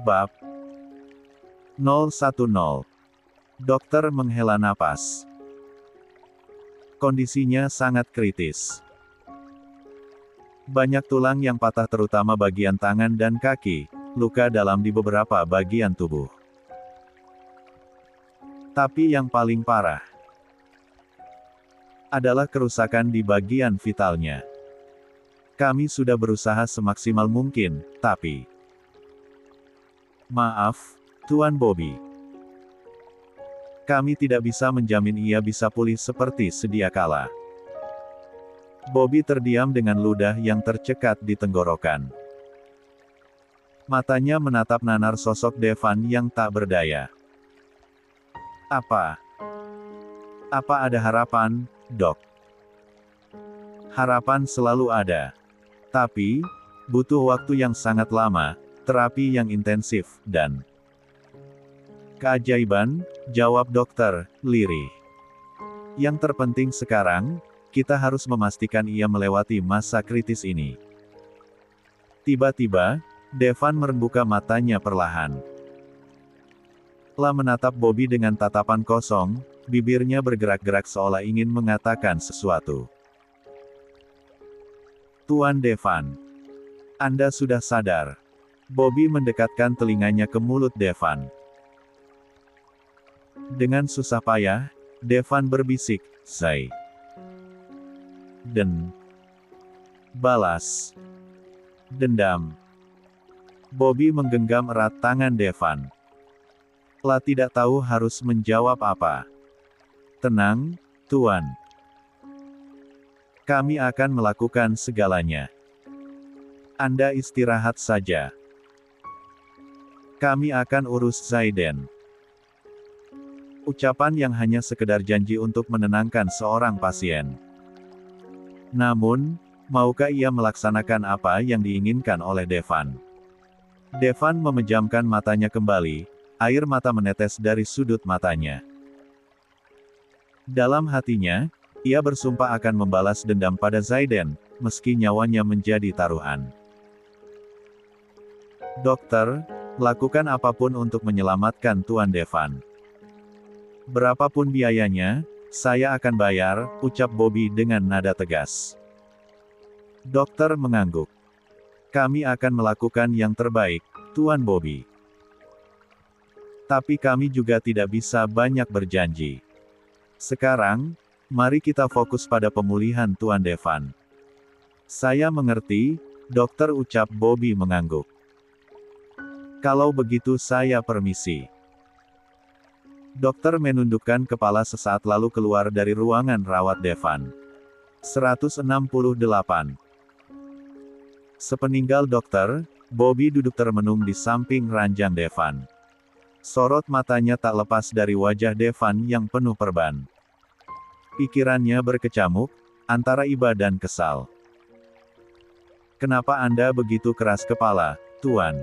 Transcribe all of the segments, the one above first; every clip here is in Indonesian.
Bab 010. Dokter menghela napas. Kondisinya sangat kritis. Banyak tulang yang patah terutama bagian tangan dan kaki, luka dalam di beberapa bagian tubuh. Tapi yang paling parah adalah kerusakan di bagian vitalnya. Kami sudah berusaha semaksimal mungkin, tapi... Maaf, Tuan Bobby. Kami tidak bisa menjamin ia bisa pulih seperti sedia kala. Bobby terdiam dengan ludah yang tercekat di tenggorokan. Matanya menatap nanar sosok Devan yang tak berdaya. Apa ada harapan, Dok? Harapan selalu ada. Tapi, butuh waktu yang sangat lama, terapi yang intensif, dan keajaiban, jawab dokter, lirih. Yang terpenting sekarang, kita harus memastikan ia melewati masa kritis ini. Tiba-tiba, Devan membuka matanya perlahan. Setelah menatap Bobby dengan tatapan kosong, bibirnya bergerak-gerak seolah ingin mengatakan sesuatu. Tuan Devan, Anda sudah sadar. Bobby mendekatkan telinganya ke mulut Devan. Dengan susah payah, Devan berbisik, "Zai." Dan balas dendam. Bobby menggenggam erat tangan Devan. Lah tidak tahu harus menjawab apa. Tenang, Tuan. Kami akan melakukan segalanya. Anda istirahat saja. Kami akan urus Zaiden. Ucapan yang hanya sekedar janji untuk menenangkan seorang pasien. Namun, maukah ia melaksanakan apa yang diinginkan oleh Devan? Devan memejamkan matanya kembali, air mata menetes dari sudut matanya. Dalam hatinya, ia bersumpah akan membalas dendam pada Zaiden, meski nyawanya menjadi taruhan. Dokter, lakukan apapun untuk menyelamatkan Tuan Devan. Berapapun biayanya, saya akan bayar, ucap Bobby dengan nada tegas. Dokter mengangguk. Kami akan melakukan yang terbaik, Tuan Bobby. Tapi kami juga tidak bisa banyak berjanji. Sekarang, mari kita fokus pada pemulihan Tuan Devan. Saya mengerti, dokter, ucap Bobby mengangguk. Kalau begitu saya permisi. Dokter menundukkan kepala sesaat lalu keluar dari ruangan rawat Devan. 168. Sepeninggal dokter, Bobby duduk termenung di samping ranjang Devan. Sorot matanya tak lepas dari wajah Devan yang penuh perban. Pikirannya berkecamuk, antara iba dan kesal. Kenapa Anda begitu keras kepala, Tuan?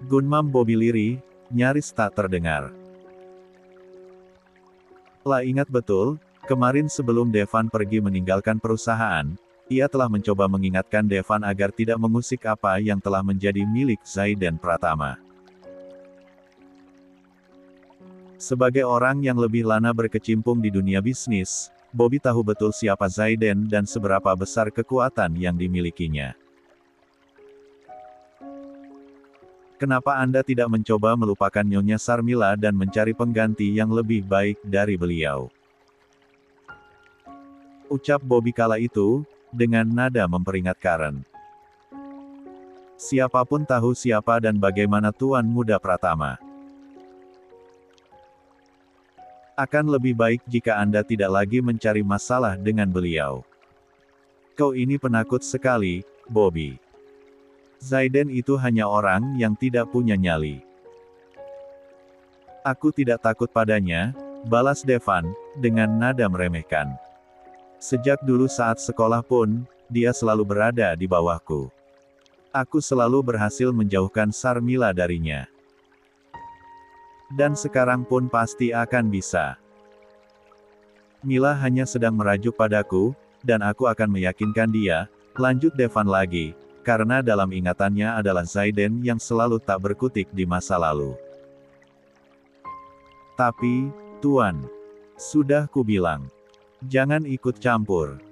Gumam Bobby lirih, nyaris tak terdengar. Lah ingat betul, kemarin sebelum Devan pergi meninggalkan perusahaan, ia telah mencoba mengingatkan Devan agar tidak mengusik apa yang telah menjadi milik Zaiden Pratama. Sebagai orang yang lebih lama berkecimpung di dunia bisnis, Bobby tahu betul siapa Zaiden dan seberapa besar kekuatan yang dimilikinya. Kenapa Anda tidak mencoba melupakan Nyonya Sarmila dan mencari pengganti yang lebih baik dari beliau? Ucap Bobby kala itu, dengan nada memperingat Karen. Siapapun tahu siapa dan bagaimana Tuan Muda Pratama. Akan lebih baik jika Anda tidak lagi mencari masalah dengan beliau. Kau ini penakut sekali, Bobby. Zaiden itu hanya orang yang tidak punya nyali. Aku tidak takut padanya, balas Devan, dengan nada meremehkan. Sejak dulu saat sekolah pun, dia selalu berada di bawahku. Aku selalu berhasil menjauhkan Sarmila darinya. Dan sekarang pun pasti akan bisa. Mila hanya sedang merajuk padaku, dan aku akan meyakinkan dia, lanjut Devan lagi. karena dalam ingatannya adalah Zaiden yang selalu tak berkutik di masa lalu. Tapi, Tuan, sudah kubilang, jangan ikut campur.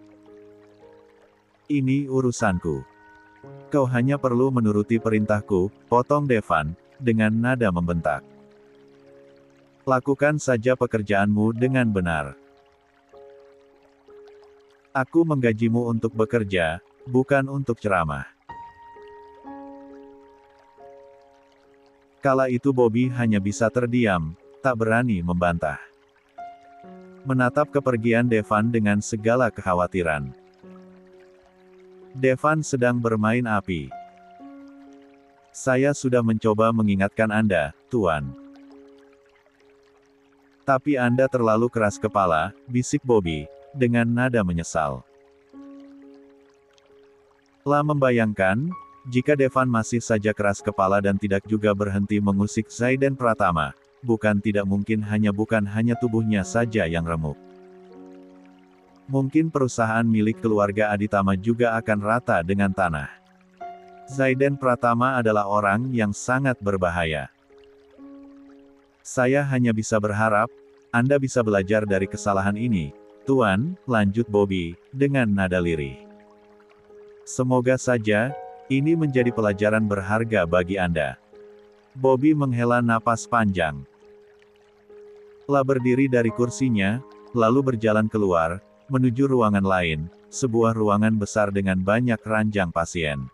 Ini urusanku. Kau hanya perlu menuruti perintahku, potong Devan, dengan nada membentak. Lakukan saja pekerjaanmu dengan benar. Aku menggajimu untuk bekerja, bukan untuk ceramah. Kala itu Bobby hanya bisa terdiam, tak berani membantah. Menatap kepergian Devan dengan segala kekhawatiran. Devan sedang bermain api. Saya sudah mencoba mengingatkan Anda, Tuan. Tapi Anda terlalu keras kepala, bisik Bobby, dengan nada menyesal. Lah membayangkan, jika Devan masih saja keras kepala dan tidak juga berhenti mengusik Zaiden Pratama, bukan tidak mungkin bukan hanya tubuhnya saja yang remuk. Mungkin perusahaan milik keluarga Aditama juga akan rata dengan tanah. Zaiden Pratama adalah orang yang sangat berbahaya. Saya hanya bisa berharap, Anda bisa belajar dari kesalahan ini, Tuan, lanjut Bobby, dengan nada lirih. Semoga saja, ini menjadi pelajaran berharga bagi Anda. Bobby menghela napas panjang. Lah berdiri dari kursinya, lalu berjalan keluar, menuju ruangan lain, sebuah ruangan besar dengan banyak ranjang pasien.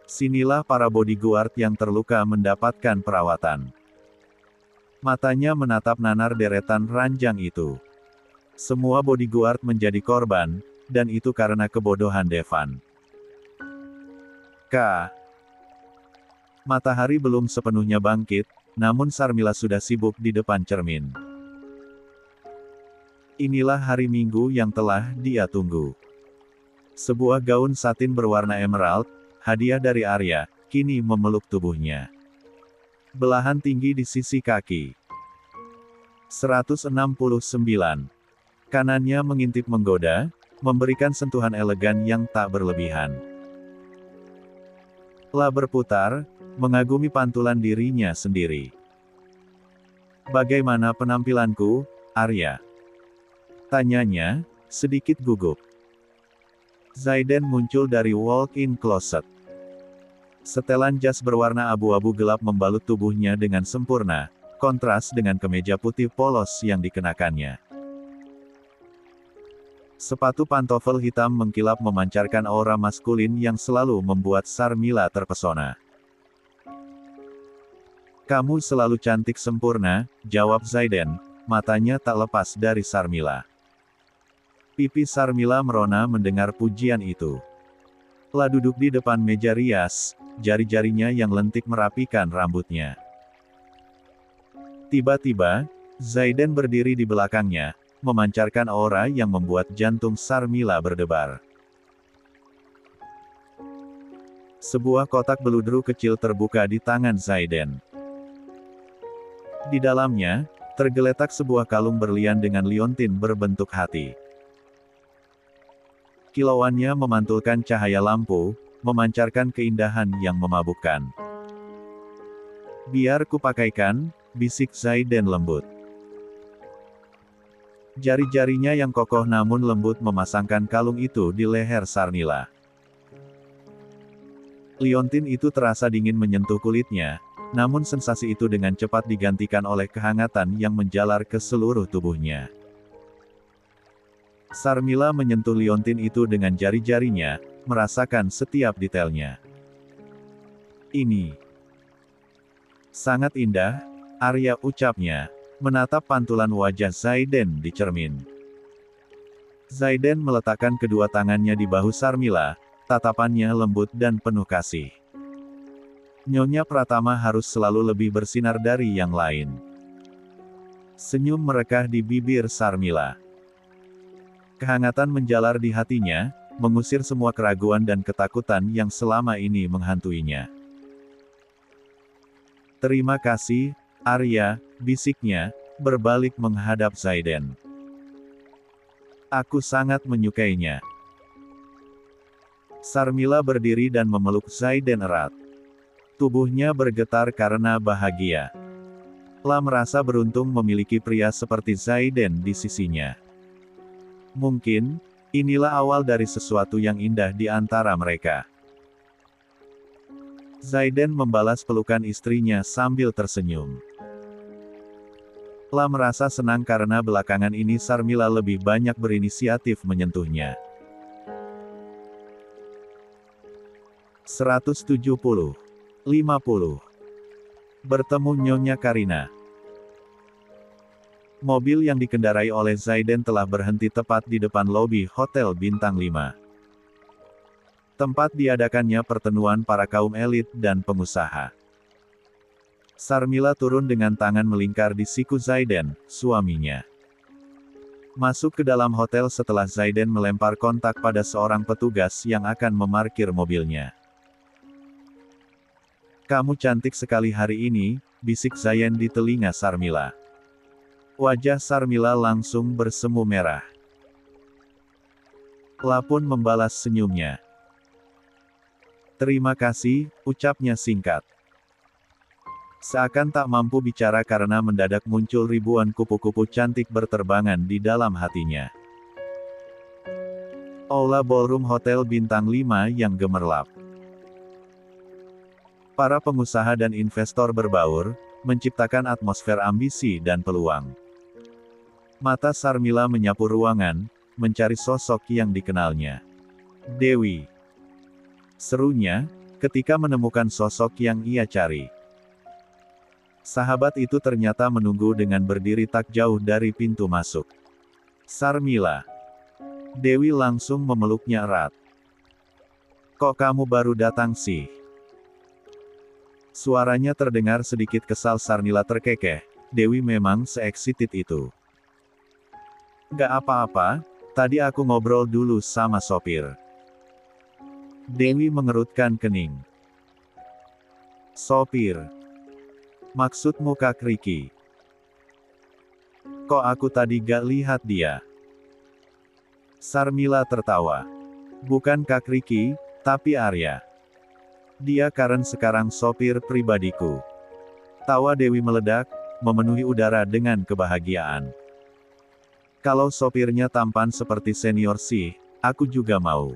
Sinilah para bodyguard yang terluka mendapatkan perawatan. Matanya menatap nanar deretan ranjang itu. Semua bodyguard menjadi korban, dan itu karena kebodohan Devan. Matahari belum sepenuhnya bangkit, namun Sarmila sudah sibuk di depan cermin. Inilah hari Minggu yang telah dia tunggu. Sebuah gaun satin berwarna emerald, hadiah dari Arya, kini memeluk tubuhnya. Belahan tinggi di sisi kaki. 169. Kanannya mengintip menggoda, memberikan sentuhan elegan yang tak berlebihan. Lah berputar, mengagumi pantulan dirinya sendiri. Bagaimana penampilanku, Arya? Tanyanya, sedikit gugup. Zaiden muncul dari walk-in closet. Setelan jas berwarna abu-abu gelap membalut tubuhnya dengan sempurna, kontras dengan kemeja putih polos yang dikenakannya. Sepatu pantofel hitam mengkilap memancarkan aura maskulin yang selalu membuat Sarmila terpesona. Kamu selalu cantik sempurna, jawab Zaiden, matanya tak lepas dari Sarmila. Pipi Sarmila merona mendengar pujian itu. Lah duduk di depan meja rias, jari-jarinya yang lentik merapikan rambutnya. Tiba-tiba, Zaiden berdiri di belakangnya, memancarkan aura yang membuat jantung Sarmila berdebar. Sebuah kotak beludru kecil terbuka di tangan Zaiden. Di dalamnya, tergeletak sebuah kalung berlian dengan liontin berbentuk hati. Kilauannya memantulkan cahaya lampu, memancarkan keindahan yang memabukkan. Biar kupakaikan, bisik Zaiden lembut. Jari-jarinya yang kokoh namun lembut memasangkan kalung itu di leher Sarmila. Liontin itu terasa dingin menyentuh kulitnya, namun sensasi itu dengan cepat digantikan oleh kehangatan yang menjalar ke seluruh tubuhnya. Sarmila menyentuh liontin itu dengan jari-jarinya, merasakan setiap detailnya. Ini sangat indah, Arya ucapnya, menatap pantulan wajah Zaiden di cermin. Zaiden meletakkan kedua tangannya di bahu Sarmila, tatapannya lembut dan penuh kasih. Nyonya Pratama harus selalu lebih bersinar dari yang lain. Senyum merekah di bibir Sarmila. Kehangatan menjalar di hatinya, mengusir semua keraguan dan ketakutan yang selama ini menghantuinya. Terima kasih, Arya, bisiknya, berbalik menghadap Zaiden. Aku sangat menyukainya. Sarmila berdiri dan memeluk Zaiden erat. Tubuhnya bergetar karena bahagia. La merasa beruntung memiliki pria seperti Zaiden di sisinya. Mungkin, inilah awal dari sesuatu yang indah di antara mereka. Zaiden membalas pelukan istrinya sambil tersenyum. La merasa senang karena belakangan ini Sarmila lebih banyak berinisiatif menyentuhnya. 170. 50. Bertemu Nyonya Karina. Mobil yang dikendarai oleh Zaiden telah berhenti tepat di depan lobi Hotel Bintang 5. Tempat diadakannya pertemuan para kaum elit dan pengusaha. Sarmila turun dengan tangan melingkar di siku Zaiden, suaminya. Masuk ke dalam hotel setelah Zaiden melempar kontak pada seorang petugas yang akan memarkir mobilnya. "Kamu cantik sekali hari ini," bisik Zaiden di telinga Sarmila. Wajah Sarmila langsung bersemu merah. La pun membalas senyumnya. "Terima kasih," ucapnya singkat. Seakan tak mampu bicara karena mendadak muncul ribuan kupu-kupu cantik berterbangan di dalam hatinya. Aula ballroom Hotel Bintang 5 yang gemerlap. Para pengusaha dan investor berbaur, menciptakan atmosfer ambisi dan peluang. Mata Sarmila menyapu ruangan, mencari sosok yang dikenalnya. "Dewi," serunya, ketika menemukan sosok yang ia cari. Sahabat itu ternyata menunggu dengan berdiri tak jauh dari pintu masuk. "Sarmila." Dewi langsung memeluknya erat. "Kok kamu baru datang sih?" Suaranya terdengar sedikit kesal. Sarmila terkekeh. Dewi memang se-excited itu. "Gak apa-apa, tadi aku ngobrol dulu sama sopir." Dewi mengerutkan kening. "Sopir? Maksudmu Kak Riki?" "Kok aku tadi gak lihat dia?" Sarmila tertawa. "Bukan Kak Riki, tapi Arya. Dia Karen sekarang sopir pribadiku." Tawa Dewi meledak, memenuhi udara dengan kebahagiaan. "Kalau sopirnya tampan seperti senior sih, aku juga mau."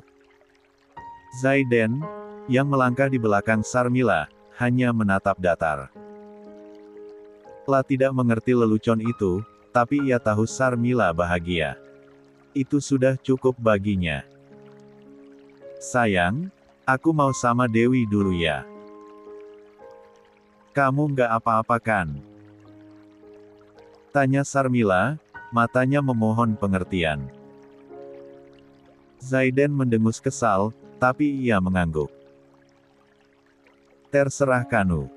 Zaiden, yang melangkah di belakang Sarmila, hanya menatap datar. La tidak mengerti lelucon itu, tapi ia tahu Sarmila bahagia. Itu sudah cukup baginya. "Sayang, aku mau sama Dewi dulu ya." "Kamu nggak apa-apa kan?" tanya Sarmila, matanya memohon pengertian. Zaiden mendengus kesal, tapi ia mengangguk. "Terserah Kanu.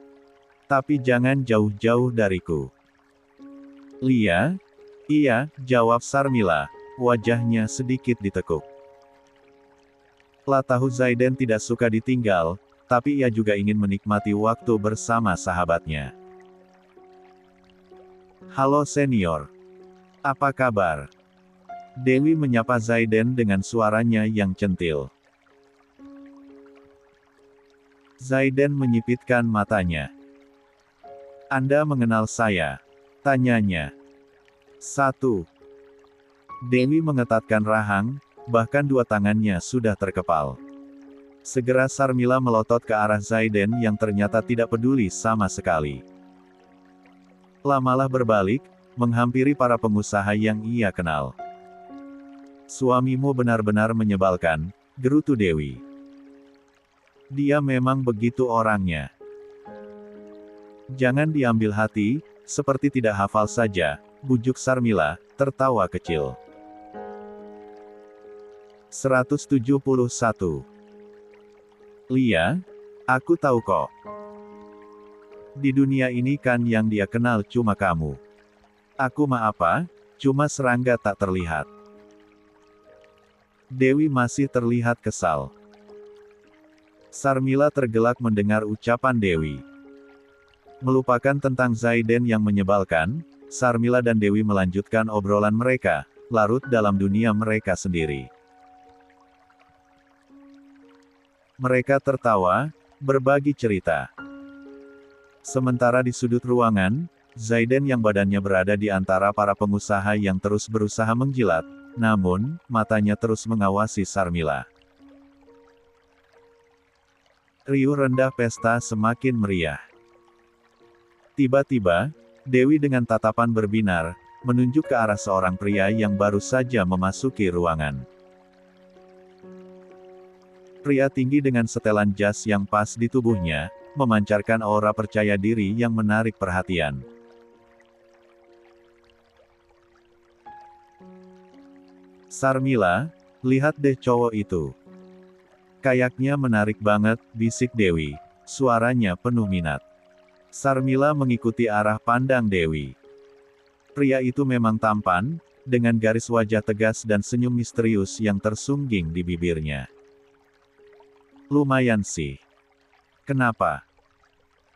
Tapi jangan jauh-jauh dariku." "Lia?" "Iya," jawab Sarmila, wajahnya sedikit ditekuk. La tahu Zaiden tidak suka ditinggal, tapi ia juga ingin menikmati waktu bersama sahabatnya. "Halo senior. Apa kabar?" Dewi menyapa Zaiden dengan suaranya yang centil. Zaiden menyipitkan matanya. "Anda mengenal saya?" tanyanya. "Satu." Dewi mengetatkan rahang, bahkan dua tangannya sudah terkepal. Segera Sarmila melotot ke arah Zaiden yang ternyata tidak peduli sama sekali. La malah berbalik, menghampiri para pengusaha yang ia kenal. "Suamimu benar-benar menyebalkan," gerutu Dewi. "Dia memang begitu orangnya. Jangan diambil hati, seperti tidak hafal saja," bujuk Sarmila, tertawa kecil. 171. "Lia, aku tahu kok. Di dunia ini kan yang dia kenal cuma kamu. Aku mah apa, cuma serangga tak terlihat." Dewi masih terlihat kesal. Sarmila tergelak mendengar ucapan Dewi. Melupakan tentang Zaiden yang menyebalkan, Sarmila dan Dewi melanjutkan obrolan mereka, larut dalam dunia mereka sendiri. Mereka tertawa, berbagi cerita. Sementara di sudut ruangan, Zaiden yang badannya berada di antara para pengusaha yang terus berusaha menjilat, namun, matanya terus mengawasi Sarmila. Riuh rendah pesta semakin meriah. Tiba-tiba, Dewi dengan tatapan berbinar, menunjuk ke arah seorang pria yang baru saja memasuki ruangan. Pria tinggi dengan setelan jas yang pas di tubuhnya, memancarkan aura percaya diri yang menarik perhatian. Sarmila, lihat deh cowok itu. Kayaknya menarik banget, bisik Dewi. Suaranya penuh minat. Sarmila mengikuti arah pandang Dewi. Pria itu memang tampan, dengan garis wajah tegas dan senyum misterius yang tersungging di bibirnya. Lumayan sih. Kenapa?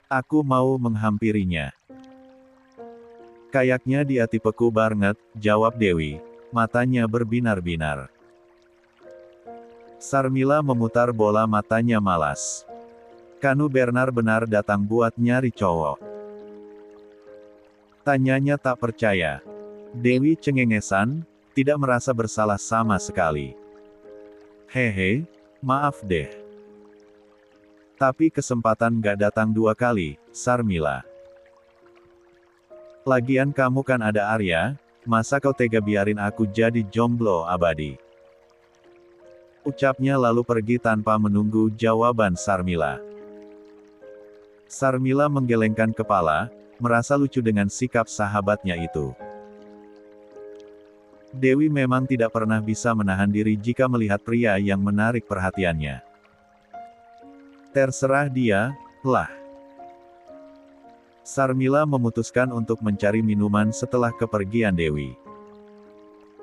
Aku mau menghampirinya. Kayaknya dia tipeku banget, jawab Dewi. Matanya berbinar-binar. Sarmila memutar bola matanya malas. Kanu benar-benar datang buat nyari cowok. Tanyanya tak percaya. Dewi cengengesan, tidak merasa bersalah sama sekali. Hehe, maaf deh. Tapi kesempatan gak datang dua kali, Sarmila. Lagian kamu kan ada Arya, masa kau tega biarin aku jadi jomblo abadi? Ucapnya lalu pergi tanpa menunggu jawaban Sarmila. Sarmila menggelengkan kepala, merasa lucu dengan sikap sahabatnya itu. Dewi memang tidak pernah bisa menahan diri jika melihat pria yang menarik perhatiannya. Terserah dia, lah. Sarmila memutuskan untuk mencari minuman setelah kepergian Dewi.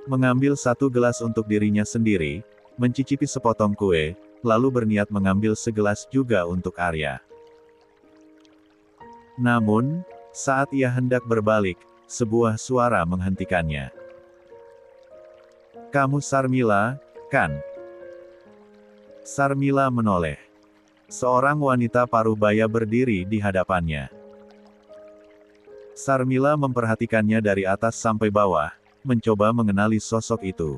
Mengambil satu gelas untuk dirinya sendiri, mencicipi sepotong kue, lalu berniat mengambil segelas juga untuk Arya. Namun, saat ia hendak berbalik, sebuah suara menghentikannya. Kamu Sarmila, kan? Sarmila menoleh. Seorang wanita parubaya berdiri di hadapannya. Sarmila memperhatikannya dari atas sampai bawah, mencoba mengenali sosok itu.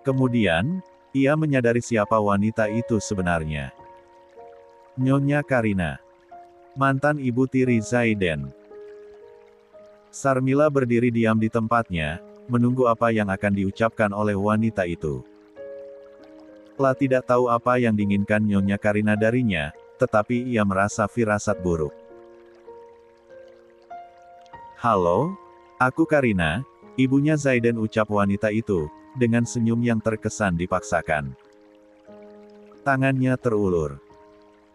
Kemudian, ia menyadari siapa wanita itu sebenarnya. Nyonya Karina. Mantan ibu tiri Zaiden. Sarmila berdiri diam di tempatnya, menunggu apa yang akan diucapkan oleh wanita itu. Lah tidak tahu apa yang diinginkan Nyonya Karina darinya, tetapi ia merasa firasat buruk. Halo, aku Karina, ibunya Zaiden, ucap wanita itu, dengan senyum yang terkesan dipaksakan. Tangannya terulur.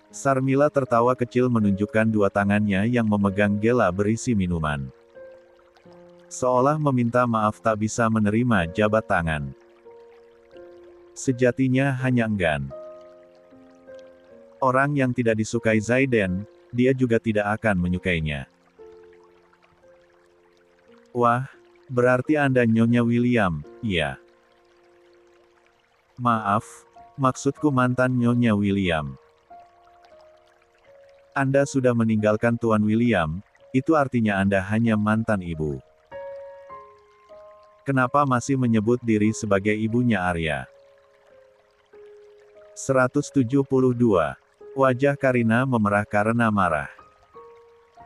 Sarmila tertawa kecil menunjukkan dua tangannya yang memegang gela berisi minuman. Seolah meminta maaf tak bisa menerima jabat tangan. Sejatinya hanya enggan. Orang yang tidak disukai Zaiden, dia juga tidak akan menyukainya. Wah, berarti Anda Nyonya William, iya. Maaf, maksudku mantan Nyonya William. Anda sudah meninggalkan Tuan William, itu artinya Anda hanya mantan ibu. Kenapa masih menyebut diri sebagai ibunya Arya? 172. Wajah Karina memerah karena marah.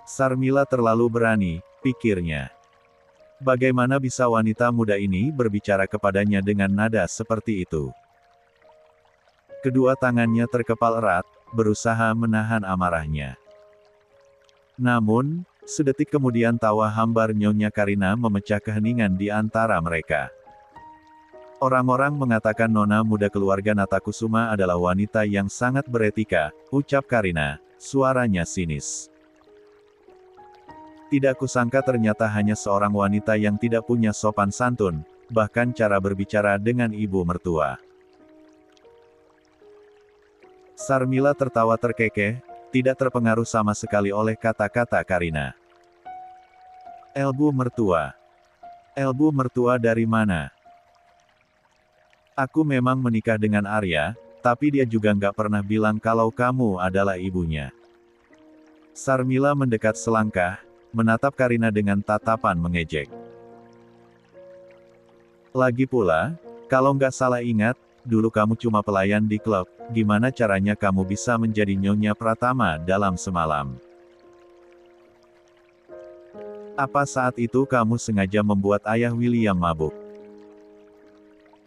Sarmila terlalu berani, pikirnya. Bagaimana bisa wanita muda ini berbicara kepadanya dengan nada seperti itu? Kedua tangannya terkepal erat, berusaha menahan amarahnya. Namun, sedetik kemudian tawa hambar Nyonya Karina memecah keheningan di antara mereka. Orang-orang mengatakan nona muda keluarga Natakusuma adalah wanita yang sangat beretika, ucap Karina, suaranya sinis. Tidak kusangka ternyata hanya seorang wanita yang tidak punya sopan santun, bahkan cara berbicara dengan ibu mertua. Sarmila tertawa terkekeh, tidak terpengaruh sama sekali oleh kata-kata Karina. Elbu mertua. Elbu mertua dari mana? Aku memang menikah dengan Arya, Tapi dia juga nggak pernah bilang kalau kamu adalah ibunya. Sarmila mendekat selangkah, menatap Karina dengan tatapan mengejek. Lagi pula, kalau nggak salah ingat, dulu kamu cuma pelayan di klub, gimana caranya kamu bisa menjadi Nyonya Pratama dalam semalam? Apa saat itu kamu sengaja membuat ayah William mabuk?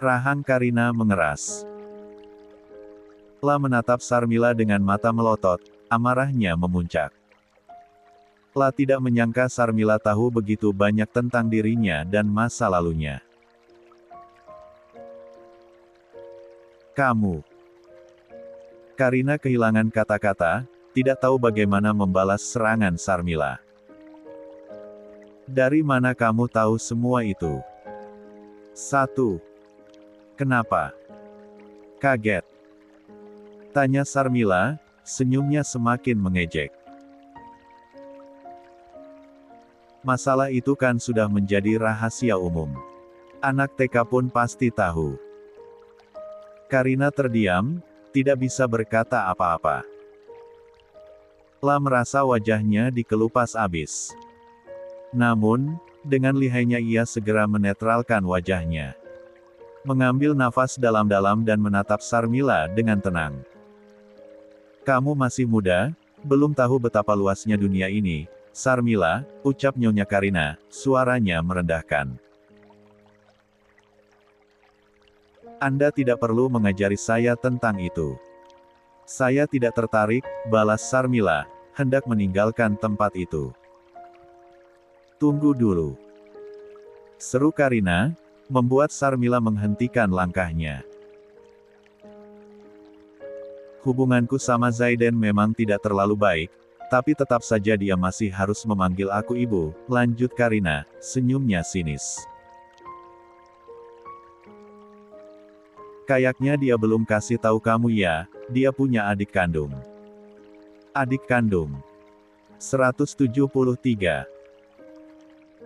Rahang Karina mengeras. La menatap Sarmila dengan mata melotot, amarahnya memuncak. La tidak menyangka Sarmila tahu begitu banyak tentang dirinya dan masa lalunya. Kamu. Karina kehilangan kata-kata, tidak tahu bagaimana membalas serangan Sarmila. Dari mana kamu tahu semua itu? 1. Kenapa? Kaget. Tanya Sarmila, senyumnya semakin mengejek. Masalah itu kan sudah menjadi rahasia umum. Anak TK pun pasti tahu. Karina terdiam, tidak bisa berkata apa-apa. La merasa wajahnya dikelupas abis. Namun, dengan lihainya ia segera menetralkan wajahnya. Mengambil nafas dalam-dalam dan menatap Sarmila dengan tenang. Kamu masih muda, belum tahu betapa luasnya dunia ini, Sarmila, ucap Nyonya Karina, suaranya merendahkan. Anda tidak perlu mengajari saya tentang itu. Saya tidak tertarik, balas Sarmila, hendak meninggalkan tempat itu. Tunggu dulu. Seru Karina, membuat Sarmila menghentikan langkahnya. Hubunganku sama Zaiden memang tidak terlalu baik, tapi tetap saja dia masih harus memanggil aku ibu, lanjut Karina, senyumnya sinis. Kayaknya dia belum kasih tahu kamu ya, dia punya adik kandung. Adik kandung. 173.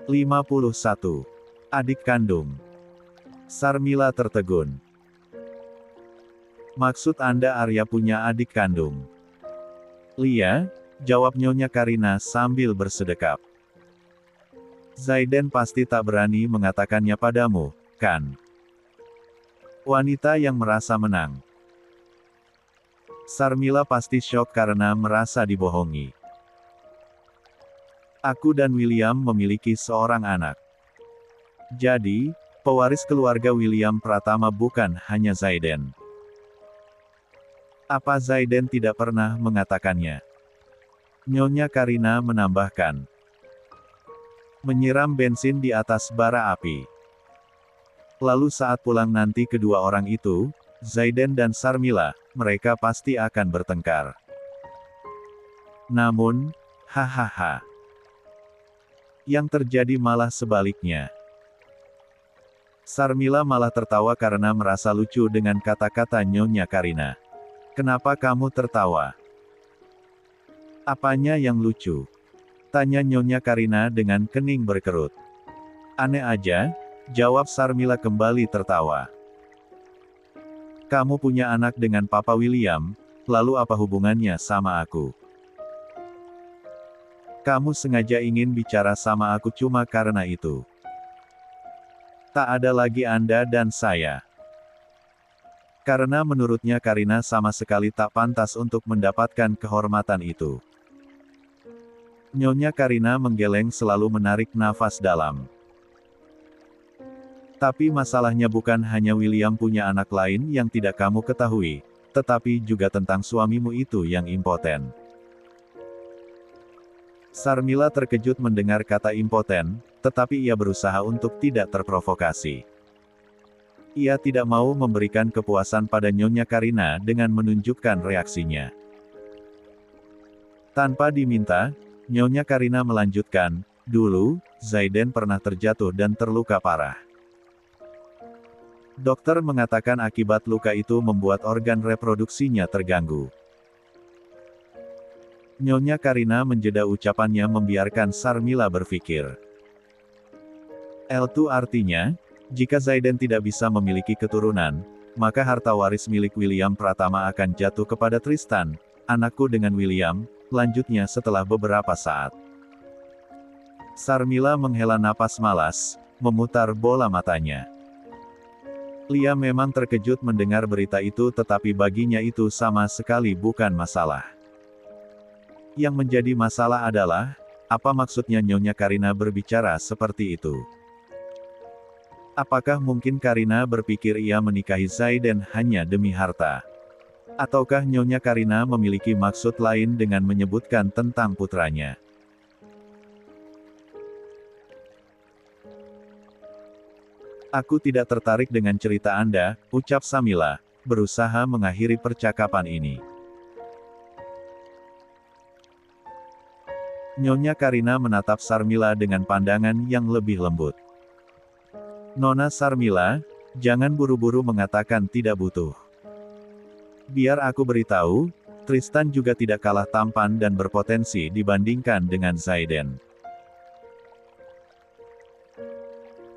51. Adik kandung. Sarmila tertegun. Maksud Anda Arya punya adik kandung? Lia, jawab Nyonya Karina sambil bersedekap. Zaiden pasti tak berani mengatakannya padamu, kan? Wanita yang merasa menang. Sarmila pasti syok karena merasa dibohongi. Aku dan William memiliki seorang anak. Jadi, pewaris keluarga William Pratama bukan hanya Zaiden. Apa Zaiden tidak pernah mengatakannya? Nyonya Karina menambahkan. Menyiram bensin di atas bara api. Lalu saat pulang nanti kedua orang itu, Zaiden dan Sarmila, mereka pasti akan bertengkar. Namun, hahaha. Yang terjadi malah sebaliknya. Sarmila malah tertawa karena merasa lucu dengan kata-kata Nyonya Karina. Kenapa kamu tertawa? Apanya yang lucu? Tanya Nyonya Karina dengan kening berkerut. Aneh aja, jawab Sarmila kembali tertawa. Kamu punya anak dengan Papa William, lalu apa hubungannya sama aku? Kamu sengaja ingin bicara sama aku cuma karena itu. Tak ada lagi Anda dan saya. Karena menurutnya Karina sama sekali tak pantas untuk mendapatkan kehormatan itu. Nyonya Karina menggeleng selalu menarik nafas dalam. Tapi masalahnya bukan hanya William punya anak lain yang tidak kamu ketahui, tetapi juga tentang suamimu itu yang impoten. Sarmila terkejut mendengar kata impoten, tetapi ia berusaha untuk tidak terprovokasi. Ia tidak mau memberikan kepuasan pada Nyonya Karina dengan menunjukkan reaksinya. Tanpa diminta, Nyonya Karina melanjutkan, dulu, Zaiden pernah terjatuh dan terluka parah. Dokter mengatakan akibat luka itu membuat organ reproduksinya terganggu. Nyonya Karina menjeda ucapannya membiarkan Sarmila berpikir. Itu artinya, jika Zaiden tidak bisa memiliki keturunan, maka harta waris milik William Pratama akan jatuh kepada Tristan, anakku dengan William, lanjutnya setelah beberapa saat. Sarmila menghela napas malas, memutar bola matanya. Lia memang terkejut mendengar berita itu, tetapi baginya itu sama sekali bukan masalah. Yang menjadi masalah adalah, apa maksudnya Nyonya Karina berbicara seperti itu? Apakah mungkin Karina berpikir ia menikahi Zaiden hanya demi harta? Ataukah Nyonya Karina memiliki maksud lain dengan menyebutkan tentang putranya? Aku tidak tertarik dengan cerita Anda, ucap Sarmila, berusaha mengakhiri percakapan ini. Nyonya Karina menatap Sarmila dengan pandangan yang lebih lembut. Nona Sarmila, jangan buru-buru mengatakan tidak butuh. Biar aku beritahu, Tristan juga tidak kalah tampan dan berpotensi dibandingkan dengan Zaiden.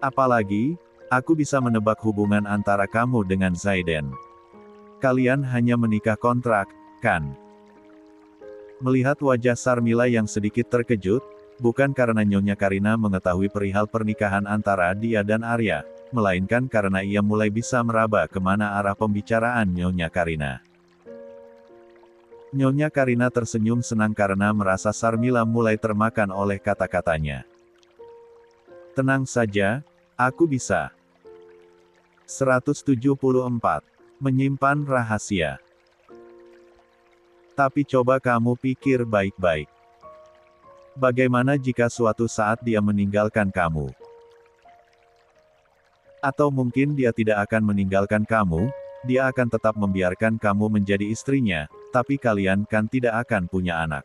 Apalagi, aku bisa menebak hubungan antara kamu dengan Zaiden. Kalian hanya menikah kontrak, kan? Melihat wajah Sarmila yang sedikit terkejut, bukan karena Nyonya Karina mengetahui perihal pernikahan antara dia dan Arya, melainkan karena ia mulai bisa meraba kemana arah pembicaraan Nyonya Karina. Nyonya Karina tersenyum senang karena merasa Sarmila mulai termakan oleh kata-katanya. Tenang saja, aku bisa. 174. Menyimpan rahasia. Tapi coba kamu pikir baik-baik. Bagaimana jika suatu saat dia meninggalkan kamu? Atau mungkin dia tidak akan meninggalkan kamu, dia akan tetap membiarkan kamu menjadi istrinya, tapi kalian kan tidak akan punya anak.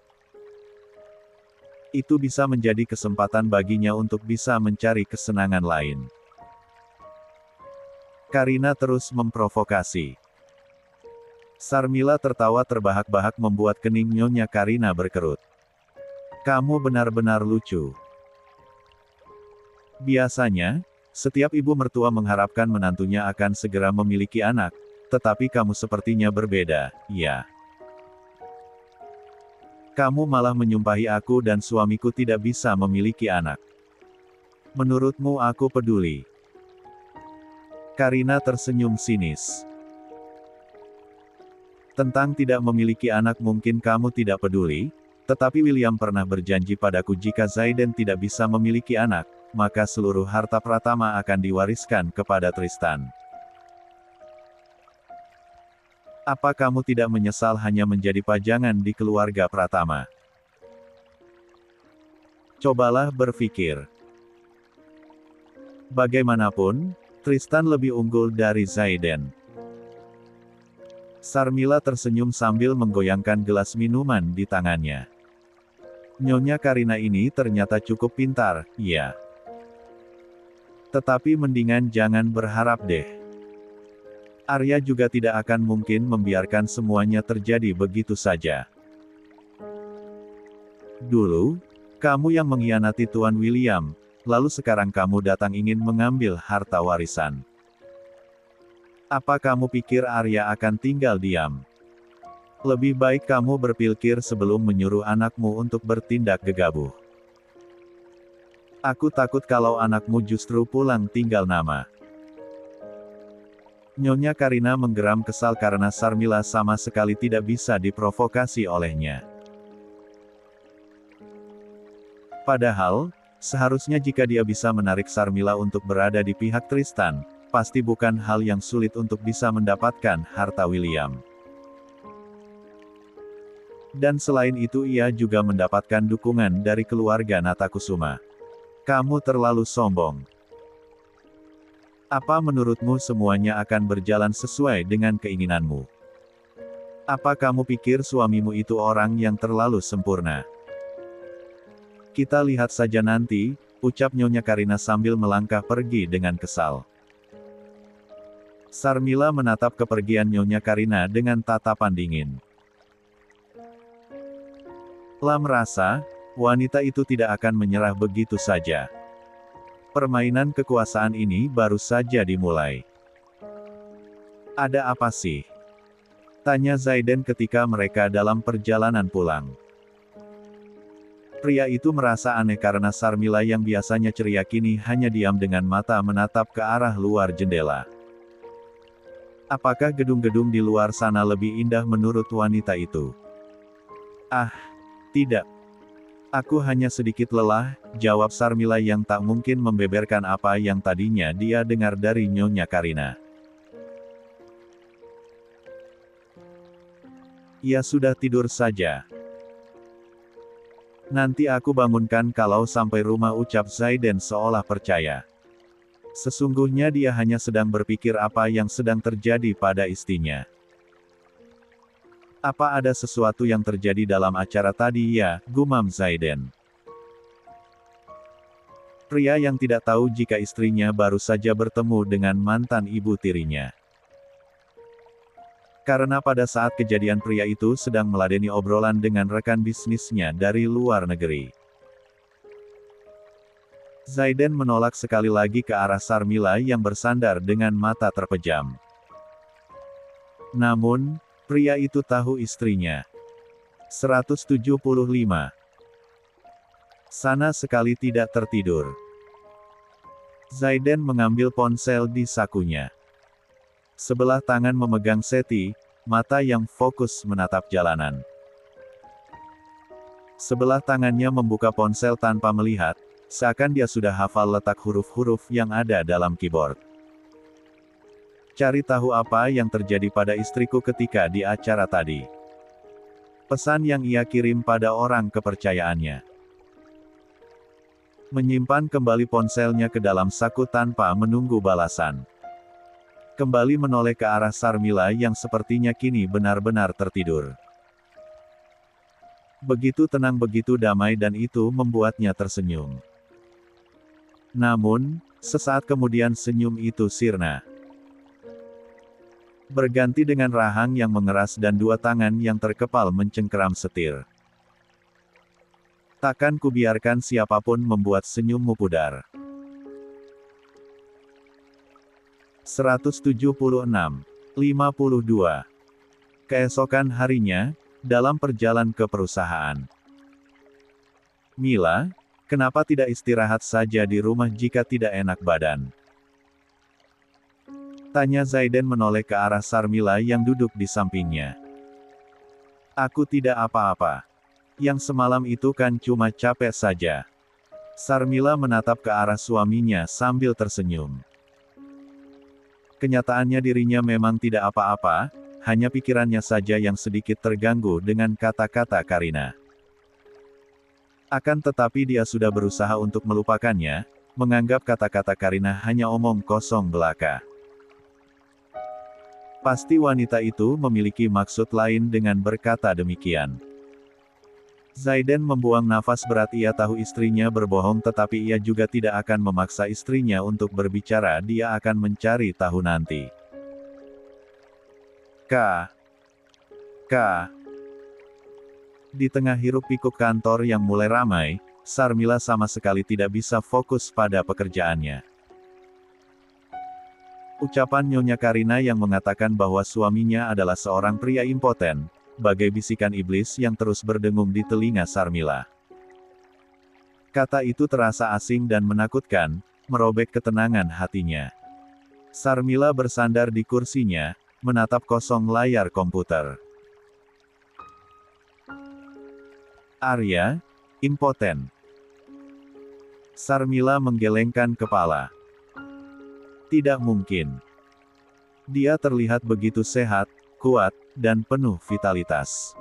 Itu bisa menjadi kesempatan baginya untuk bisa mencari kesenangan lain. Karina terus memprovokasi. Sarmila tertawa terbahak-bahak membuat kening Nyonya Karina berkerut. Kamu benar-benar lucu. Biasanya, setiap ibu mertua mengharapkan menantunya akan segera memiliki anak, tetapi kamu sepertinya berbeda, ya. Kamu malah menyumpahi aku dan suamiku tidak bisa memiliki anak. Menurutmu aku peduli? Karina tersenyum sinis. Tentang tidak memiliki anak mungkin kamu tidak peduli, tetapi William pernah berjanji padaku jika Zaiden tidak bisa memiliki anak, maka seluruh harta Pratama akan diwariskan kepada Tristan. Apa kamu tidak menyesal hanya menjadi pajangan di keluarga Pratama? Cobalah berpikir. Bagaimanapun, Tristan lebih unggul dari Zaiden. Sarmila tersenyum sambil menggoyangkan gelas minuman di tangannya. Nyonya Karina ini ternyata cukup pintar, ya. Tetapi mendingan jangan berharap deh. Arya juga tidak akan mungkin membiarkan semuanya terjadi begitu saja. Dulu, kamu yang mengkhianati Tuan William, lalu sekarang kamu datang ingin mengambil harta warisan. Apa kamu pikir Arya akan tinggal diam? Lebih baik kamu berpikir sebelum menyuruh anakmu untuk bertindak gegabah. Aku takut kalau anakmu justru pulang tinggal nama. Nyonya Karina menggeram kesal karena Sarmila sama sekali tidak bisa diprovokasi olehnya. Padahal, seharusnya jika dia bisa menarik Sarmila untuk berada di pihak Tristan, pasti bukan hal yang sulit untuk bisa mendapatkan harta William. Dan selain itu ia juga mendapatkan dukungan dari keluarga Natakusuma. Kamu terlalu sombong. Apa menurutmu semuanya akan berjalan sesuai dengan keinginanmu? Apa kamu pikir suamimu itu orang yang terlalu sempurna? Kita lihat saja nanti, ucap Nyonya Karina sambil melangkah pergi dengan kesal. Sarmila menatap kepergian Nyonya Karina dengan tatapan dingin. Lam merasa, wanita itu tidak akan menyerah begitu saja. Permainan kekuasaan ini baru saja dimulai. Ada apa sih? Tanya Zaiden ketika mereka dalam perjalanan pulang. Pria itu merasa aneh karena Sarmila yang biasanya ceria kini hanya diam dengan mata menatap ke arah luar jendela. Apakah gedung-gedung di luar sana lebih indah menurut wanita itu? Ah, tidak. Aku hanya sedikit lelah, jawab Sarmila yang tak mungkin membeberkan apa yang tadinya dia dengar dari Nyonya Karina. Ya sudah tidur saja. Nanti aku bangunkan kalau sampai rumah, ucap Zaiden seolah percaya. Sesungguhnya dia hanya sedang berpikir apa yang sedang terjadi pada istrinya. Apa ada sesuatu yang terjadi dalam acara tadi ya, gumam Zaiden. Pria yang tidak tahu jika istrinya baru saja bertemu dengan mantan ibu tirinya. Karena pada saat kejadian pria itu sedang meladeni obrolan dengan rekan bisnisnya dari luar negeri. Zaiden menolak sekali lagi ke arah Sarmila yang bersandar dengan mata terpejam. Namun, pria itu tahu istrinya. 175. Sama sekali tidak tertidur. Zaiden mengambil ponsel di sakunya. Sebelah tangan memegang seti, mata yang fokus menatap jalanan. Sebelah tangannya membuka ponsel tanpa melihat, seakan dia sudah hafal letak huruf-huruf yang ada dalam keyboard. Cari tahu apa yang terjadi pada istriku ketika di acara tadi. Pesan yang ia kirim pada orang kepercayaannya. Menyimpan kembali ponselnya ke dalam saku tanpa menunggu balasan. Kembali menoleh ke arah Sarmila yang sepertinya kini benar-benar tertidur. Begitu tenang, begitu damai, dan itu membuatnya tersenyum. Namun, sesaat kemudian senyum itu sirna. Berganti dengan rahang yang mengeras dan dua tangan yang terkepal mencengkeram setir. Takkan kubiarkan siapapun membuat senyummu pudar. 176. 52. Keesokan harinya, dalam perjalanan ke perusahaan. Mila, kenapa tidak istirahat saja di rumah jika tidak enak badan? Tanya Zaiden menoleh ke arah Sarmila yang duduk di sampingnya. Aku tidak apa-apa. Yang semalam itu kan cuma capek saja. Sarmila menatap ke arah suaminya sambil tersenyum. Kenyataannya dirinya memang tidak apa-apa, hanya pikirannya saja yang sedikit terganggu dengan kata-kata Karina. Akan tetapi dia sudah berusaha untuk melupakannya, menganggap kata-kata Karina hanya omong kosong belaka. Pasti wanita itu memiliki maksud lain dengan berkata demikian. Zaiden membuang nafas berat, ia tahu istrinya berbohong tetapi ia juga tidak akan memaksa istrinya untuk berbicara, dia akan mencari tahu nanti. Di tengah hiruk-pikuk kantor yang mulai ramai, Sarmila sama sekali tidak bisa fokus pada pekerjaannya. Ucapan Nyonya Karina yang mengatakan bahwa suaminya adalah seorang pria impoten, bagai bisikan iblis yang terus berdengung di telinga Sarmila. Kata itu terasa asing dan menakutkan, merobek ketenangan hatinya. Sarmila bersandar di kursinya, menatap kosong layar komputer. Arya, impoten. Sarmila menggelengkan kepala. Tidak mungkin. Dia terlihat begitu sehat, kuat, dan penuh vitalitas.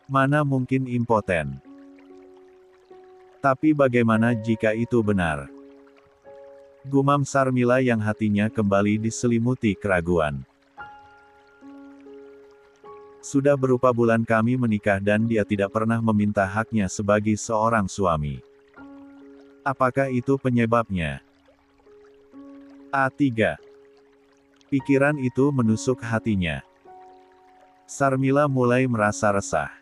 Mana mungkin impoten? Tapi bagaimana jika itu benar? Gumam Sarmila yang hatinya kembali diselimuti keraguan. Sudah berapa bulan kami menikah dan dia tidak pernah meminta haknya sebagai seorang suami. Apakah itu penyebabnya? A3. Pikiran itu menusuk hatinya. Sarmila mulai merasa resah.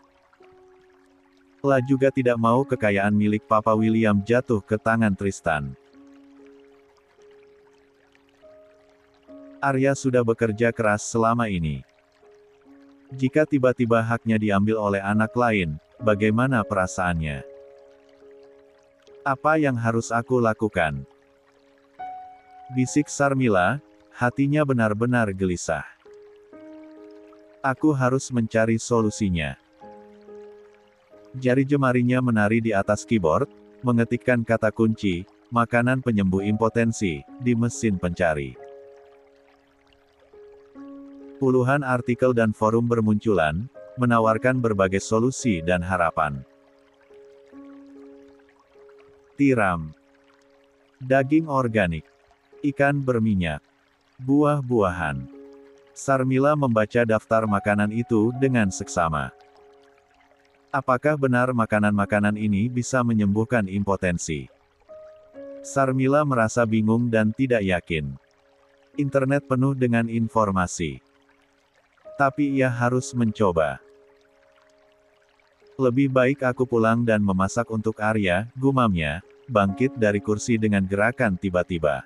La juga tidak mau kekayaan milik Papa William jatuh ke tangan Tristan. Arya sudah bekerja keras selama ini. Jika tiba-tiba haknya diambil oleh anak lain, bagaimana perasaannya? Apa yang harus aku lakukan? Bisik Sarmila, hatinya benar-benar gelisah. Aku harus mencari solusinya. Jari jemarinya menari di atas keyboard, mengetikkan kata kunci, makanan penyembuh impotensi, di mesin pencari. Puluhan artikel dan forum bermunculan, menawarkan berbagai solusi dan harapan. Tiram. Daging organik. Ikan berminyak. Buah-buahan. Sarmila membaca daftar makanan itu dengan seksama. Apakah benar makanan-makanan ini bisa menyembuhkan impotensi? Sarmila merasa bingung dan tidak yakin. Internet penuh dengan informasi. Tapi ia harus mencoba. Lebih baik aku pulang dan memasak untuk Arya, gumamnya, bangkit dari kursi dengan gerakan tiba-tiba.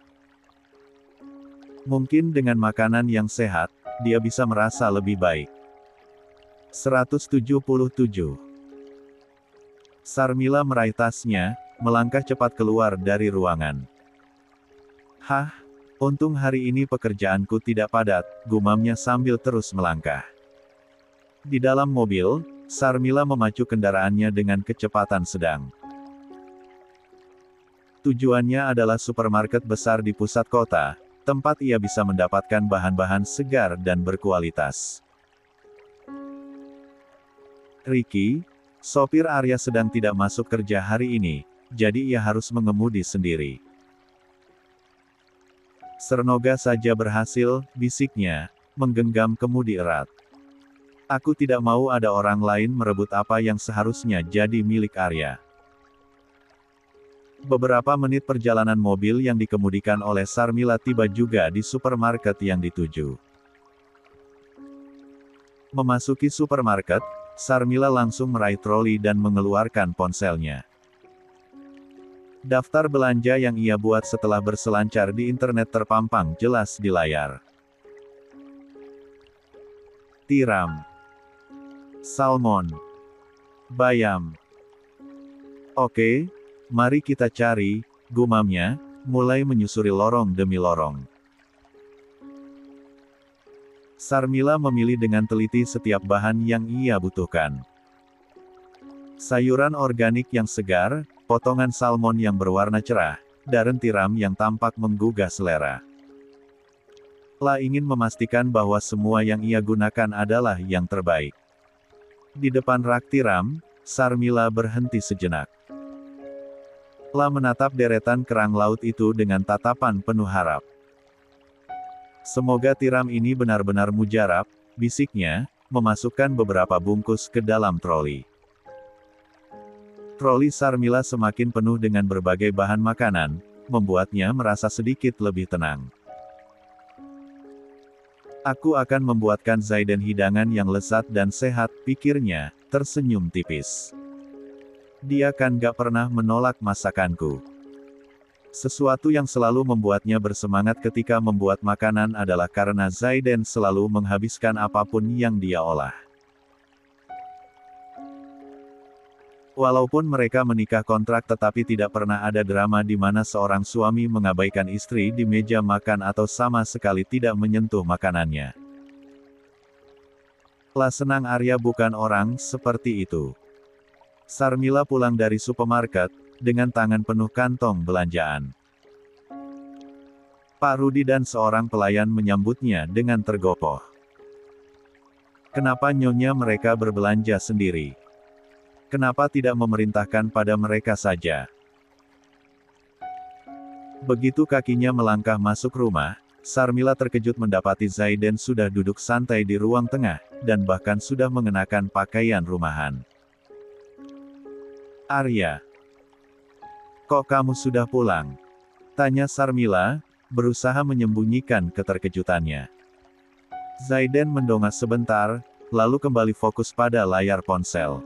Mungkin dengan makanan yang sehat, dia bisa merasa lebih baik. 177. Sarmila meraih tasnya, melangkah cepat keluar dari ruangan. Hah, untung hari ini pekerjaanku tidak padat, gumamnya sambil terus melangkah. Di dalam mobil, Sarmila memacu kendaraannya dengan kecepatan sedang. Tujuannya adalah supermarket besar di pusat kota, tempat ia bisa mendapatkan bahan-bahan segar dan berkualitas. Ricky, sopir Arya sedang tidak masuk kerja hari ini, jadi ia harus mengemudi sendiri. Semoga saja berhasil, bisiknya, menggenggam kemudi erat. Aku tidak mau ada orang lain merebut apa yang seharusnya jadi milik Arya. Beberapa menit perjalanan mobil yang dikemudikan oleh Sarmila tiba juga di supermarket yang dituju. Memasuki supermarket, Sarmila langsung meraih troli dan mengeluarkan ponselnya. Daftar belanja yang ia buat setelah berselancar di internet terpampang jelas di layar. Tiram. Salmon. Bayam. Oke. Mari kita cari, gumamnya, mulai menyusuri lorong demi lorong. Sarmila memilih dengan teliti setiap bahan yang ia butuhkan. Sayuran organik yang segar, potongan salmon yang berwarna cerah, dan tiram yang tampak menggugah selera. La ingin memastikan bahwa semua yang ia gunakan adalah yang terbaik. Di depan rak tiram, Sarmila berhenti sejenak. La menatap deretan kerang laut itu dengan tatapan penuh harap. Semoga tiram ini benar-benar mujarab, bisiknya, memasukkan beberapa bungkus ke dalam troli. Troli Sarmila semakin penuh dengan berbagai bahan makanan, membuatnya merasa sedikit lebih tenang. Aku akan membuatkan Zaiden hidangan yang lezat dan sehat, pikirnya, tersenyum tipis. Dia kan gak pernah menolak masakanku. Sesuatu yang selalu membuatnya bersemangat ketika membuat makanan adalah karena Zaiden selalu menghabiskan apapun yang dia olah. Walaupun mereka menikah kontrak tetapi tidak pernah ada drama di mana seorang suami mengabaikan istri di meja makan atau sama sekali tidak menyentuh makanannya. La senang Arya bukan orang seperti itu. Sarmila pulang dari supermarket, dengan tangan penuh kantong belanjaan. Pak Rudi dan seorang pelayan menyambutnya dengan tergopoh. Kenapa nyonya mereka berbelanja sendiri? Kenapa tidak memerintahkan pada mereka saja? Begitu kakinya melangkah masuk rumah, Sarmila terkejut mendapati Zaiden sudah duduk santai di ruang tengah, dan bahkan sudah mengenakan pakaian rumahan. Arya. Kok kamu sudah pulang? Tanya Sarmila, berusaha menyembunyikan keterkejutannya. Zaiden mendongak sebentar, lalu kembali fokus pada layar ponsel.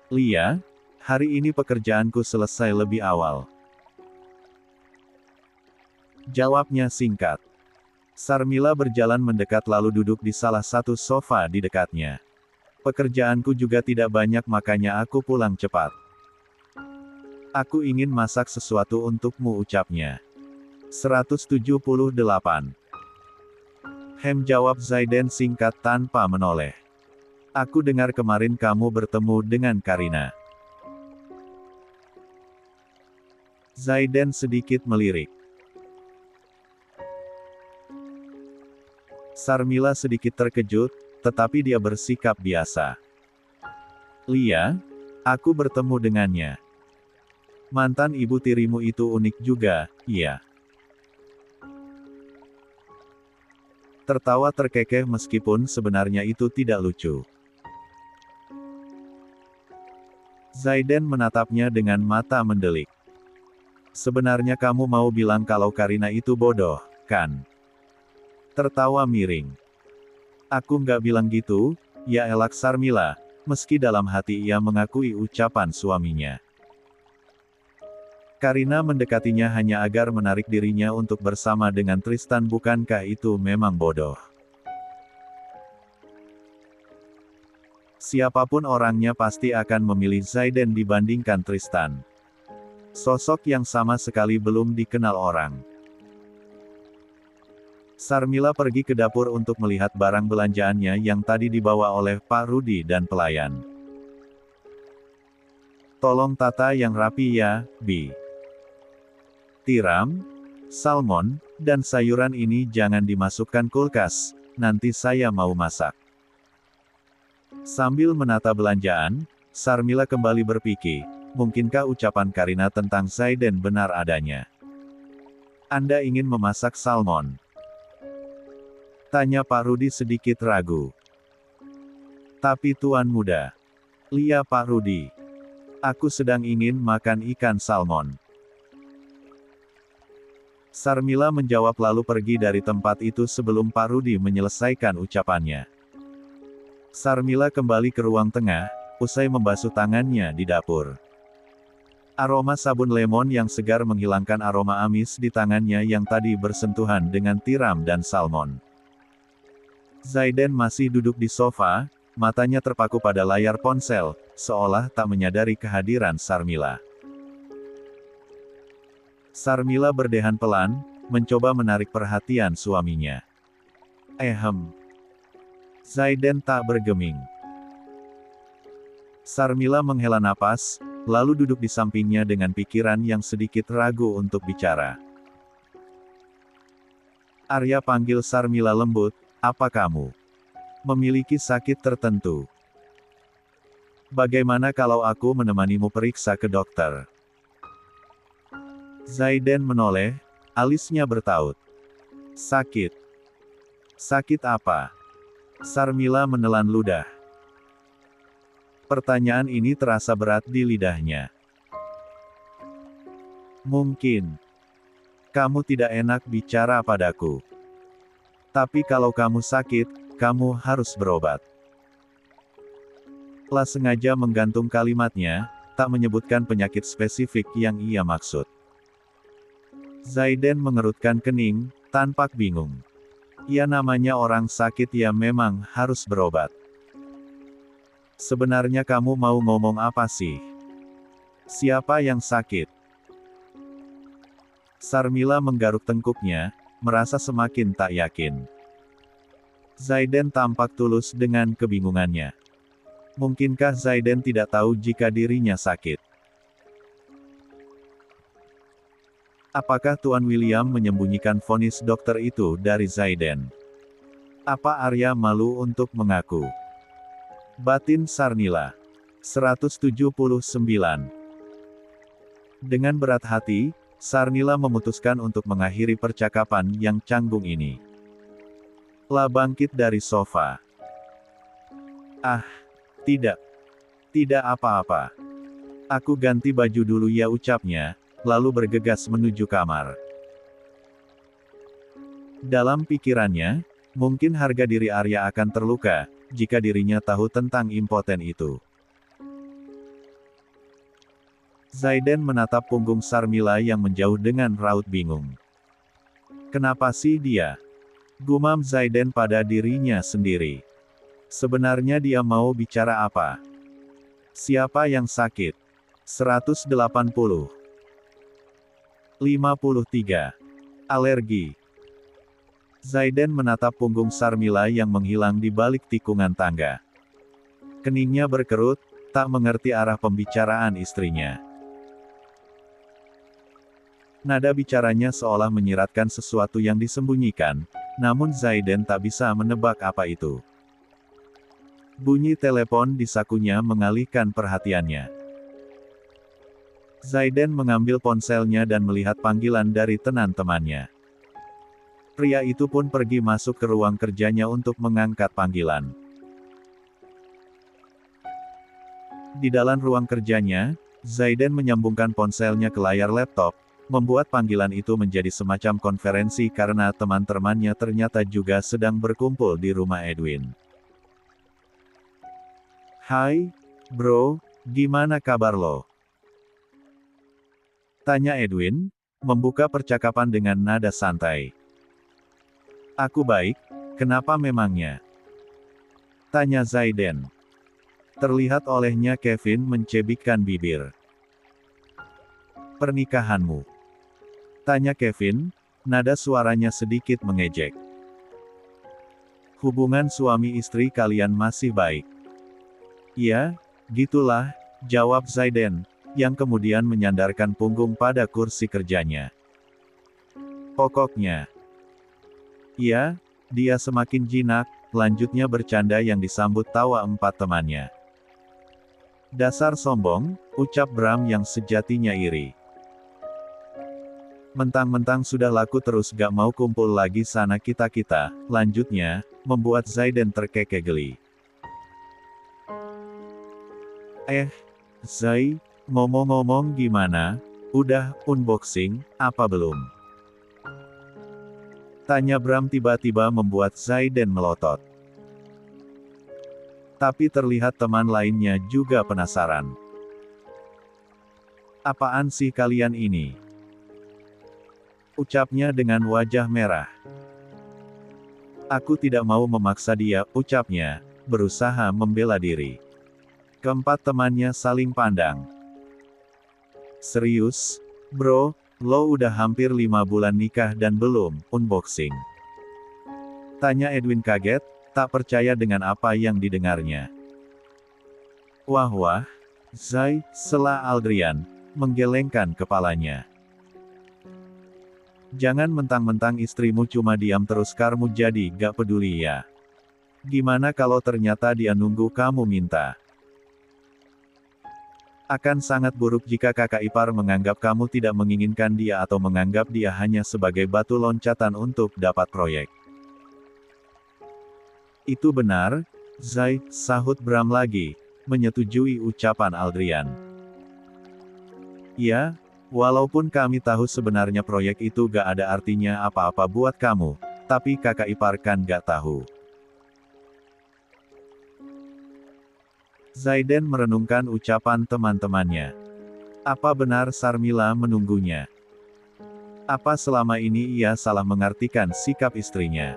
Lia, hari ini pekerjaanku selesai lebih awal. Jawabnya singkat. Sarmila berjalan mendekat lalu duduk di salah satu sofa di dekatnya. Pekerjaanku juga tidak banyak makanya aku pulang cepat. Aku ingin masak sesuatu untukmu ucapnya. 178. Jawab Zaiden singkat tanpa menoleh. Aku dengar kemarin kamu bertemu dengan Karina. Zaiden sedikit melirik. Sarmila sedikit terkejut, tetapi dia bersikap biasa. Lia, aku bertemu dengannya. Mantan ibu tirimu itu unik juga, iya. Tertawa terkekeh meskipun sebenarnya itu tidak lucu. Zaiden menatapnya dengan mata mendelik. Sebenarnya kamu mau bilang kalau Karina itu bodoh, kan? Tertawa miring. Aku nggak bilang gitu, ya elak Sarmila, meski dalam hati ia mengakui ucapan suaminya. Karina mendekatinya hanya agar menarik dirinya untuk bersama dengan Tristan, bukankah itu memang bodoh? Siapapun orangnya pasti akan memilih Zaiden dibandingkan Tristan. Sosok yang sama sekali belum dikenal orang. Sarmila pergi ke dapur untuk melihat barang belanjaannya yang tadi dibawa oleh Pak Rudi dan pelayan. Tolong tata yang rapi ya, Bi. Tiram, salmon, dan sayuran ini jangan dimasukkan kulkas, nanti saya mau masak. Sambil menata belanjaan, Sarmila kembali berpikir, mungkinkah ucapan Karina tentang Zaiden benar adanya? Anda ingin memasak salmon? Tanya Pak Rudi sedikit ragu. Tapi Tuan Muda. Lia Pak Rudi. Aku sedang ingin makan ikan salmon. Sarmila menjawab lalu pergi dari tempat itu sebelum Pak Rudi menyelesaikan ucapannya. Sarmila kembali ke ruang tengah, usai membasuh tangannya di dapur. Aroma sabun lemon yang segar menghilangkan aroma amis di tangannya yang tadi bersentuhan dengan tiram dan salmon. Zaiden masih duduk di sofa, matanya terpaku pada layar ponsel, seolah tak menyadari kehadiran Sarmila. Sarmila berdehan pelan, mencoba menarik perhatian suaminya. Zaiden tak bergeming. Sarmila menghela napas, lalu duduk di sampingnya dengan pikiran yang sedikit ragu untuk bicara. Arya panggil Sarmila lembut, apa kamu memiliki sakit tertentu? Bagaimana kalau aku menemanimu periksa ke dokter? Zaiden menoleh, alisnya bertaut. Sakit? Sakit apa? Sarmila menelan ludah. Pertanyaan ini terasa berat di lidahnya. Mungkin kamu tidak enak bicara padaku. Tapi kalau kamu sakit, kamu harus berobat. La sengaja menggantung kalimatnya, tak menyebutkan penyakit spesifik yang ia maksud. Zaiden mengerutkan kening, tampak bingung. Ya namanya orang sakit ya memang harus berobat. Sebenarnya kamu mau ngomong apa sih? Siapa yang sakit? Sarmila menggaruk tengkuknya, merasa semakin tak yakin. Zaiden tampak tulus dengan kebingungannya. Mungkinkah Zaiden tidak tahu jika dirinya sakit? Apakah Tuan William menyembunyikan vonis dokter itu dari Zaiden? Apa Arya malu untuk mengaku? Batin Sarmila. 179. Dengan berat hati, Sarmila memutuskan untuk mengakhiri percakapan yang canggung ini. La bangkit dari sofa. Tidak. Tidak apa-apa. Aku ganti baju dulu ya ucapnya, lalu bergegas menuju kamar. Dalam pikirannya, mungkin harga diri Arya akan terluka, jika dirinya tahu tentang impoten itu. Zaiden menatap punggung Sarmila yang menjauh dengan raut bingung. Kenapa sih dia Gumam Zaiden pada dirinya sendiri. Sebenarnya dia mau bicara apa? Siapa yang sakit? 180. 53. Alergi. Zaiden menatap punggung Sarmila yang menghilang di balik tikungan tangga. Keningnya berkerut, tak mengerti arah pembicaraan istrinya. Nada bicaranya seolah menyiratkan sesuatu yang disembunyikan, namun Zaiden tak bisa menebak apa itu. Bunyi telepon di sakunya mengalihkan perhatiannya. Zaiden mengambil ponselnya dan melihat panggilan dari teman-temannya. Pria itu pun pergi masuk ke ruang kerjanya untuk mengangkat panggilan. Di dalam ruang kerjanya, Zaiden menyambungkan ponselnya ke layar laptop, membuat panggilan itu menjadi semacam konferensi karena teman-temannya ternyata juga sedang berkumpul di rumah Edwin. "Hai, bro, gimana kabar lo?" tanya Edwin, membuka percakapan dengan nada santai. "Aku baik, kenapa memangnya?" tanya Zaiden. Terlihat olehnya Kevin mencebikkan bibir. "Pernikahanmu?" tanya Kevin, nada suaranya sedikit mengejek. "Hubungan suami istri kalian masih baik?" "Ya, gitulah," jawab Zaiden, yang kemudian menyandarkan punggung pada kursi kerjanya. "Pokoknya." "Ya," dia semakin jinak, lanjutnya bercanda yang disambut tawa empat temannya. "Dasar sombong," ucap Bram yang sejatinya iri. "Mentang-mentang sudah laku terus gak mau kumpul lagi sana kita-kita," lanjutnya, membuat Zaiden terkekeh geli. Zai, ngomong-ngomong gimana? Udah unboxing, apa belum?" tanya Bram tiba-tiba membuat Zaiden melotot. Tapi terlihat teman lainnya juga penasaran. "Apaan sih kalian ini?" ucapnya dengan wajah merah. "Aku tidak mau memaksa dia," ucapnya, berusaha membela diri. Keempat temannya saling pandang. "Serius, bro, lo udah hampir 5 bulan nikah dan belum unboxing?" tanya Edwin kaget, tak percaya dengan apa yang didengarnya. "Wah, Zai," sela Aldrian, menggelengkan kepalanya. "Jangan mentang-mentang istrimu cuma diam terus kamu jadi gak peduli ya. Gimana kalau ternyata dia nunggu kamu minta? Akan sangat buruk jika kakak ipar menganggap kamu tidak menginginkan dia atau menganggap dia hanya sebagai batu loncatan untuk dapat proyek." "Itu benar, Zai," sahut Bram lagi, menyetujui ucapan Aldrian. "Ya, walaupun kami tahu sebenarnya proyek itu gak ada artinya apa-apa buat kamu, tapi kakak ipar kan gak tahu." Zaiden merenungkan ucapan teman-temannya. Apa benar Sarmila menunggunya? Apa selama ini ia salah mengartikan sikap istrinya?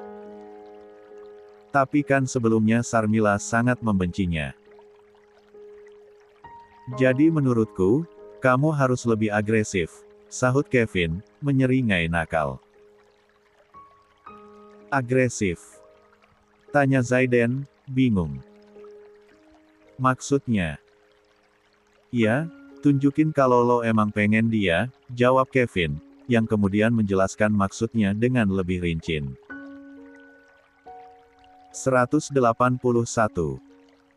Tapi kan sebelumnya Sarmila sangat membencinya. "Jadi menurutku, kamu harus lebih agresif," sahut Kevin, menyeringai nakal. "Agresif?" tanya Zaiden, bingung. "Maksudnya?" "Ya, tunjukin kalau lo emang pengen dia," jawab Kevin, yang kemudian menjelaskan maksudnya dengan lebih rinci. 181.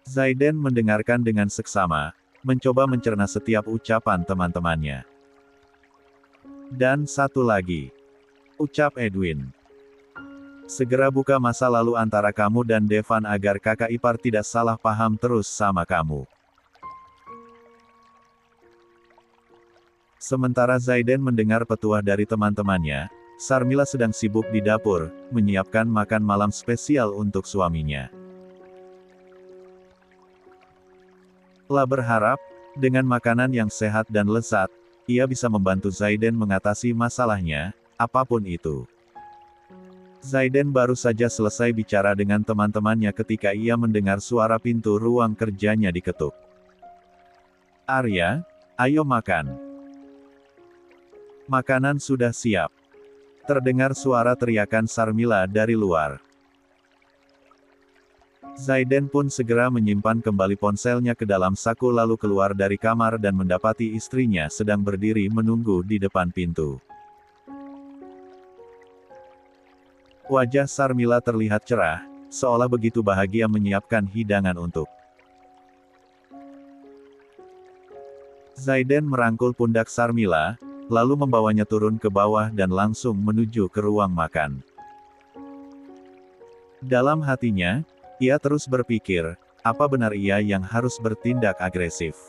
Zaiden mendengarkan dengan seksama, mencoba mencerna setiap ucapan teman-temannya. "Dan satu lagi," ucap Edwin. "Segera buka masa lalu antara kamu dan Devan agar kakak ipar tidak salah paham terus sama kamu." Sementara Zaiden mendengar petuah dari teman-temannya, Sarmila sedang sibuk di dapur, menyiapkan makan malam spesial untuk suaminya. La berharap, dengan makanan yang sehat dan lezat, ia bisa membantu Zaiden mengatasi masalahnya, apapun itu. Zaiden baru saja selesai bicara dengan teman-temannya ketika ia mendengar suara pintu ruang kerjanya diketuk. "Arya, ayo makan. Makanan sudah siap." Terdengar suara teriakan Sarmila dari luar. Zaiden pun segera menyimpan kembali ponselnya ke dalam saku lalu keluar dari kamar dan mendapati istrinya sedang berdiri menunggu di depan pintu. Wajah Sarmila terlihat cerah, seolah begitu bahagia menyiapkan hidangan untuk. Zaiden merangkul pundak Sarmila, lalu membawanya turun ke bawah dan langsung menuju ke ruang makan. Dalam hatinya, ia terus berpikir, apa benar ia yang harus bertindak agresif?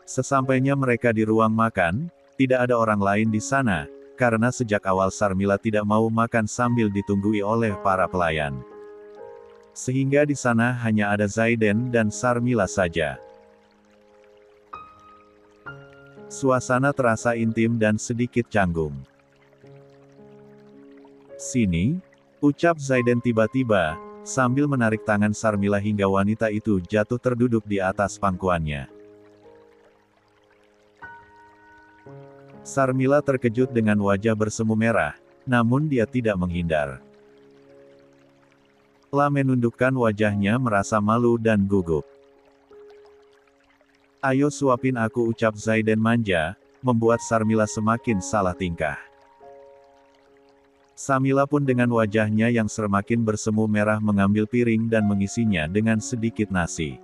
Sesampainya mereka di ruang makan, tidak ada orang lain di sana, karena sejak awal Sarmila tidak mau makan sambil ditunggui oleh para pelayan. Sehingga di sana hanya ada Zaiden dan Sarmila saja. Suasana terasa intim dan sedikit canggung. "Sini," ucap Zaiden tiba-tiba, sambil menarik tangan Sarmila hingga wanita itu jatuh terduduk di atas pangkuannya. Sarmila terkejut dengan wajah bersemu merah, namun dia tidak menghindar. La menundukkan wajahnya merasa malu dan gugup. "Ayo suapin aku," ucap Zaiden manja, membuat Sarmila semakin salah tingkah. Sarmila pun dengan wajahnya yang semakin bersemu merah mengambil piring dan mengisinya dengan sedikit nasi.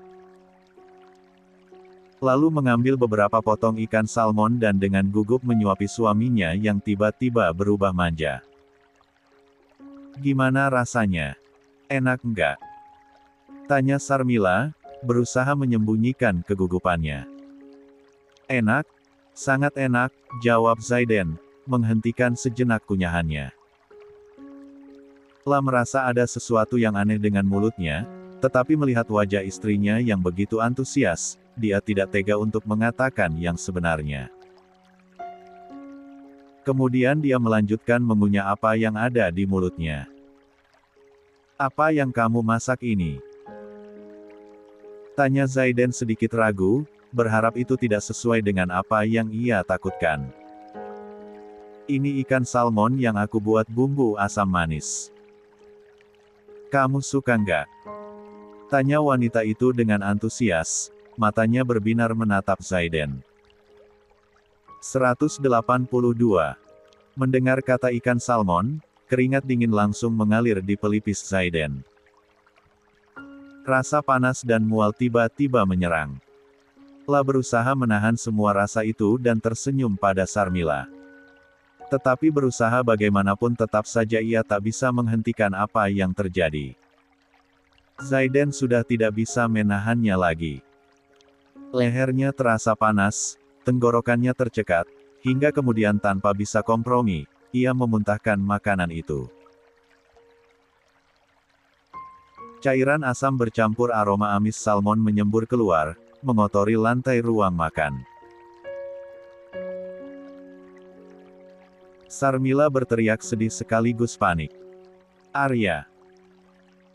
Lalu mengambil beberapa potong ikan salmon dan dengan gugup menyuapi suaminya yang tiba-tiba berubah manja. "Gimana rasanya? Enak enggak?" tanya Sarmila, berusaha menyembunyikan kegugupannya. "Enak, sangat enak," jawab Zaiden, menghentikan sejenak kunyahannya. La merasa ada sesuatu yang aneh dengan mulutnya, tetapi melihat wajah istrinya yang begitu antusias, dia tidak tega untuk mengatakan yang sebenarnya. Kemudian dia melanjutkan mengunyah apa yang ada di mulutnya. "Apa yang kamu masak ini?" tanya Zaiden sedikit ragu, berharap itu tidak sesuai dengan apa yang ia takutkan. "Ini ikan salmon yang aku buat bumbu asam manis. Kamu suka nggak?" tanya wanita itu dengan antusias, matanya berbinar menatap Zaiden. 182. Mendengar kata ikan salmon, keringat dingin langsung mengalir di pelipis Zaiden. Rasa panas dan mual tiba-tiba menyerang. La berusaha menahan semua rasa itu dan tersenyum pada Sarmila. Tetapi berusaha bagaimanapun tetap saja ia tak bisa menghentikan apa yang terjadi. Zaiden sudah tidak bisa menahannya lagi. Lehernya terasa panas, tenggorokannya tercekat, hingga kemudian tanpa bisa kompromi, ia memuntahkan makanan itu. Cairan asam bercampur aroma amis salmon menyembur keluar, mengotori lantai ruang makan. Sarmila berteriak sedih sekaligus panik. "Arya,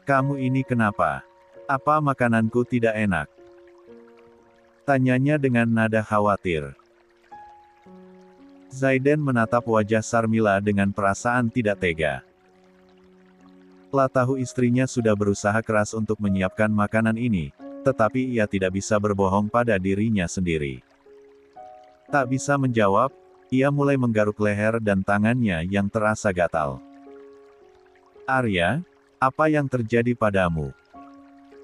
kamu ini kenapa? Apa makananku tidak enak?" tanyanya dengan nada khawatir. Zaiden menatap wajah Sarmila dengan perasaan tidak tega. La tahu istrinya sudah berusaha keras untuk menyiapkan makanan ini, tetapi ia tidak bisa berbohong pada dirinya sendiri. Tak bisa menjawab, ia mulai menggaruk leher dan tangannya yang terasa gatal. "Arya, apa yang terjadi padamu?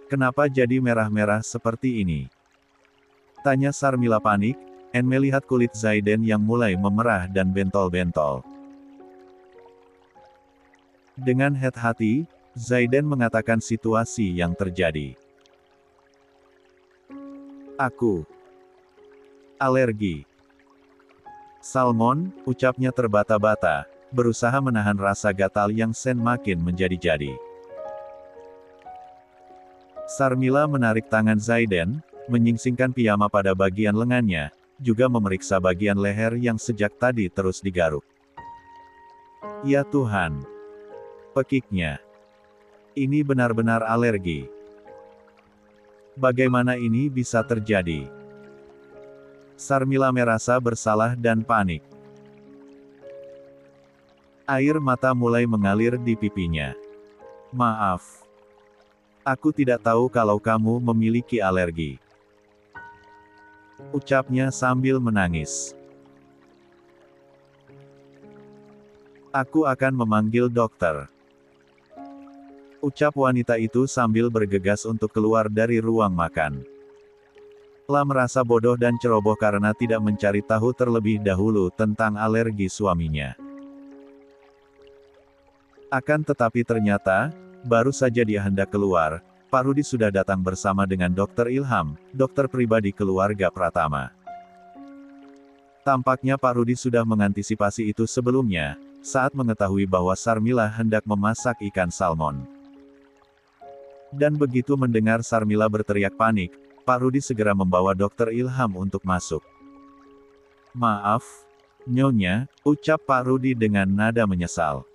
Kenapa jadi merah-merah seperti ini?" tanya Sarmila panik, melihat kulit Zaiden yang mulai memerah dan bentol-bentol. Dengan hati, Zaiden mengatakan situasi yang terjadi. "Aku alergi salmon," ucapnya terbata-bata, berusaha menahan rasa gatal yang semakin menjadi-jadi. Sarmila menarik tangan Zaiden, menyingsingkan piyama pada bagian lengannya, juga memeriksa bagian leher yang sejak tadi terus digaruk. Ya Tuhan. Pekiknya. Ini benar-benar alergi. Bagaimana ini bisa terjadi? Sarmila merasa bersalah dan panik. Air mata mulai mengalir di pipinya. Maaf. Aku tidak tahu kalau kamu memiliki alergi. Ucapnya sambil menangis. Aku akan memanggil dokter. Ucap wanita itu sambil bergegas untuk keluar dari ruang makan. La merasa bodoh dan ceroboh karena tidak mencari tahu terlebih dahulu tentang alergi suaminya. Akan tetapi ternyata, baru saja dia hendak keluar, Pak Rudi sudah datang bersama dengan Dr. Ilham, dokter pribadi keluarga Pratama. Tampaknya Pak Rudi sudah mengantisipasi itu sebelumnya, saat mengetahui bahwa Sarmila hendak memasak ikan salmon. Dan begitu mendengar Sarmila berteriak panik, Pak Rudi segera membawa Dr. Ilham untuk masuk. Maaf, Nyonya, ucap Pak Rudi dengan nada menyesal.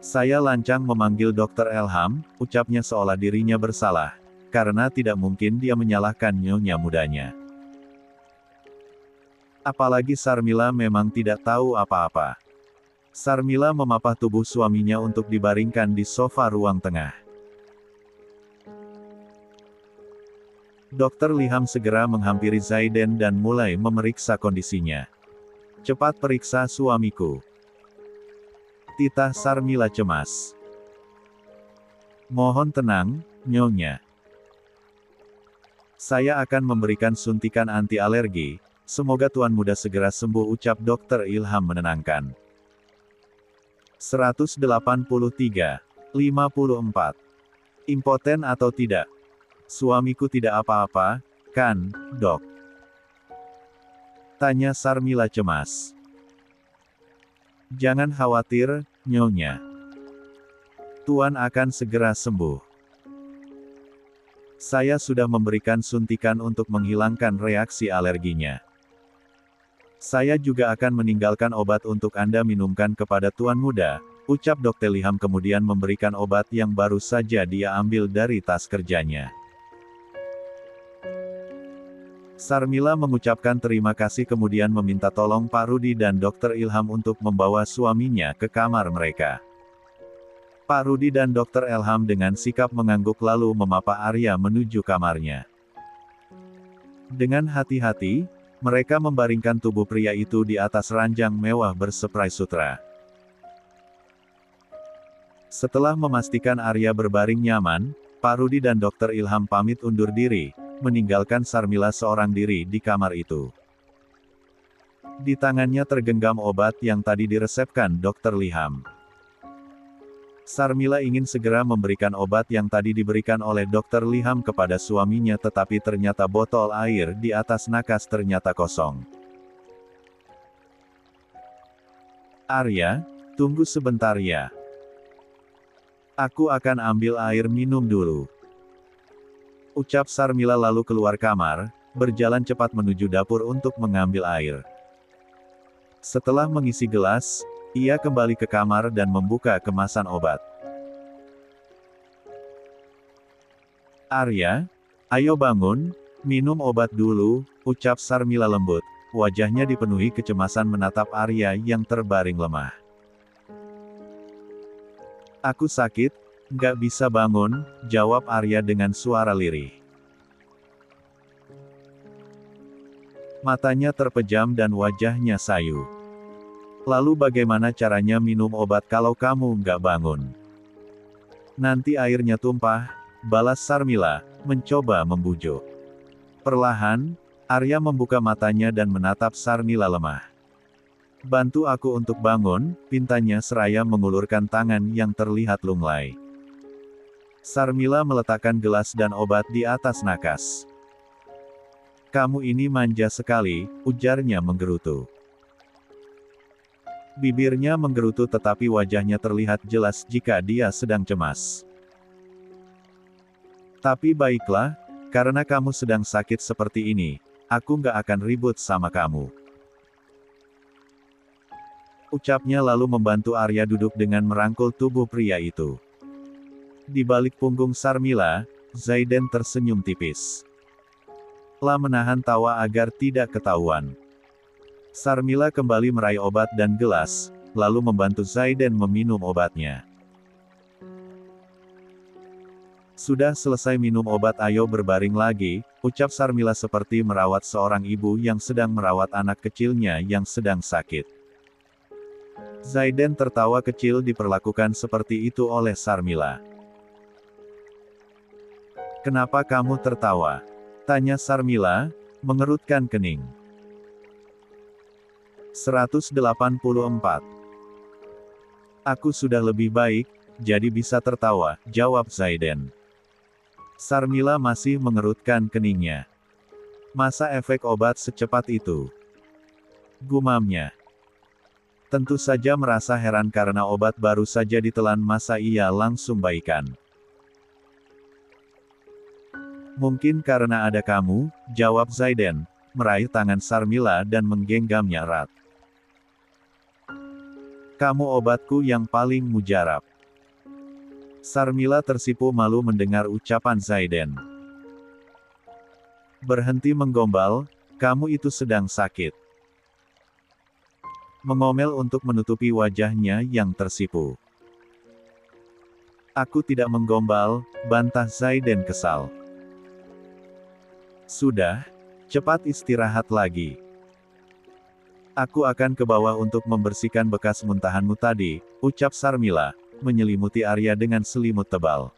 Saya lancang memanggil Dr. Ilham, ucapnya seolah dirinya bersalah, karena tidak mungkin dia menyalahkan nyonya mudanya. Apalagi Sarmila memang tidak tahu apa-apa. Sarmila memapah tubuh suaminya untuk dibaringkan di sofa ruang tengah. Dr. Ilham segera menghampiri Zaiden dan mulai memeriksa kondisinya. Cepat periksa suamiku. Titah Sarmila cemas. Mohon tenang, Nyonya. Saya akan memberikan suntikan anti alergi, semoga Tuan Muda segera sembuh, ucap Dr. Ilham menenangkan. 183. 54. Impoten atau tidak? Suamiku tidak apa-apa, kan, Dok? Tanya Sarmila cemas. Jangan khawatir, Nyonya. Tuan akan segera sembuh. Saya sudah memberikan suntikan untuk menghilangkan reaksi alerginya. Saya juga akan meninggalkan obat untuk Anda minumkan kepada Tuan Muda, ucap Dr. Ilham kemudian memberikan obat yang baru saja dia ambil dari tas kerjanya. Sarmila mengucapkan terima kasih kemudian meminta tolong Pak Rudi dan Dr. Ilham untuk membawa suaminya ke kamar mereka. Pak Rudi dan Dr. Ilham dengan sikap mengangguk lalu memapah Arya menuju kamarnya. Dengan hati-hati, mereka membaringkan tubuh pria itu di atas ranjang mewah berseprai sutra. Setelah memastikan Arya berbaring nyaman, Pak Rudi dan Dr. Ilham pamit undur diri, meninggalkan Sarmila seorang diri di kamar itu. Di tangannya tergenggam obat yang tadi diresepkan Dr. Ilham. Sarmila ingin segera memberikan obat yang tadi diberikan oleh Dr. Ilham kepada suaminya, tetapi ternyata botol air di atas nakas ternyata kosong. Arya, tunggu sebentar ya. Aku akan ambil air minum dulu. Ucap Sarmila lalu keluar kamar, berjalan cepat menuju dapur untuk mengambil air. Setelah mengisi gelas, ia kembali ke kamar dan membuka kemasan obat. Arya, ayo bangun, minum obat dulu, ucap Sarmila lembut, wajahnya dipenuhi kecemasan menatap Arya yang terbaring lemah. Aku sakit, nggak bisa bangun, jawab Arya dengan suara lirih. Matanya terpejam dan wajahnya sayu. Lalu bagaimana caranya minum obat kalau kamu nggak bangun? Nanti airnya tumpah, balas Sarmila, mencoba membujuk. Perlahan, Arya membuka matanya dan menatap Sarmila lemah. Bantu aku untuk bangun, pintanya seraya mengulurkan tangan yang terlihat lunglai. Sarmila meletakkan gelas dan obat di atas nakas. Kamu ini manja sekali, ujarnya menggerutu. Bibirnya menggerutu tetapi wajahnya terlihat jelas jika dia sedang cemas. Tapi baiklah, karena kamu sedang sakit seperti ini, aku nggak akan ribut sama kamu. Ucapnya lalu membantu Arya duduk dengan merangkul tubuh pria itu. Di balik punggung Sarmila, Zaiden tersenyum tipis. La menahan tawa agar tidak ketahuan. Sarmila kembali meraih obat dan gelas, lalu membantu Zaiden meminum obatnya. Sudah selesai minum obat, ayo berbaring lagi, ucap Sarmila seperti merawat seorang ibu yang sedang merawat anak kecilnya yang sedang sakit. Zaiden tertawa kecil diperlakukan seperti itu oleh Sarmila. Kenapa kamu tertawa? Tanya Sarmila, mengerutkan kening. 184. Aku sudah lebih baik, jadi bisa tertawa, jawab Zaiden. Sarmila masih mengerutkan keningnya. Masa efek obat secepat itu? Gumamnya. Tentu saja merasa heran karena obat baru saja ditelan, masa ia langsung baikan. Mungkin karena ada kamu, jawab Zaiden, meraih tangan Sarmila dan menggenggamnya erat. Kamu obatku yang paling mujarab. Sarmila tersipu malu mendengar ucapan Zaiden. Berhenti menggombal, kamu itu sedang sakit. Mengomel untuk menutupi wajahnya yang tersipu. Aku tidak menggombal, bantah Zaiden kesal. Sudah, cepat istirahat lagi. Aku akan ke bawah untuk membersihkan bekas muntahanmu tadi, ucap Sarmila, menyelimuti Arya dengan selimut tebal.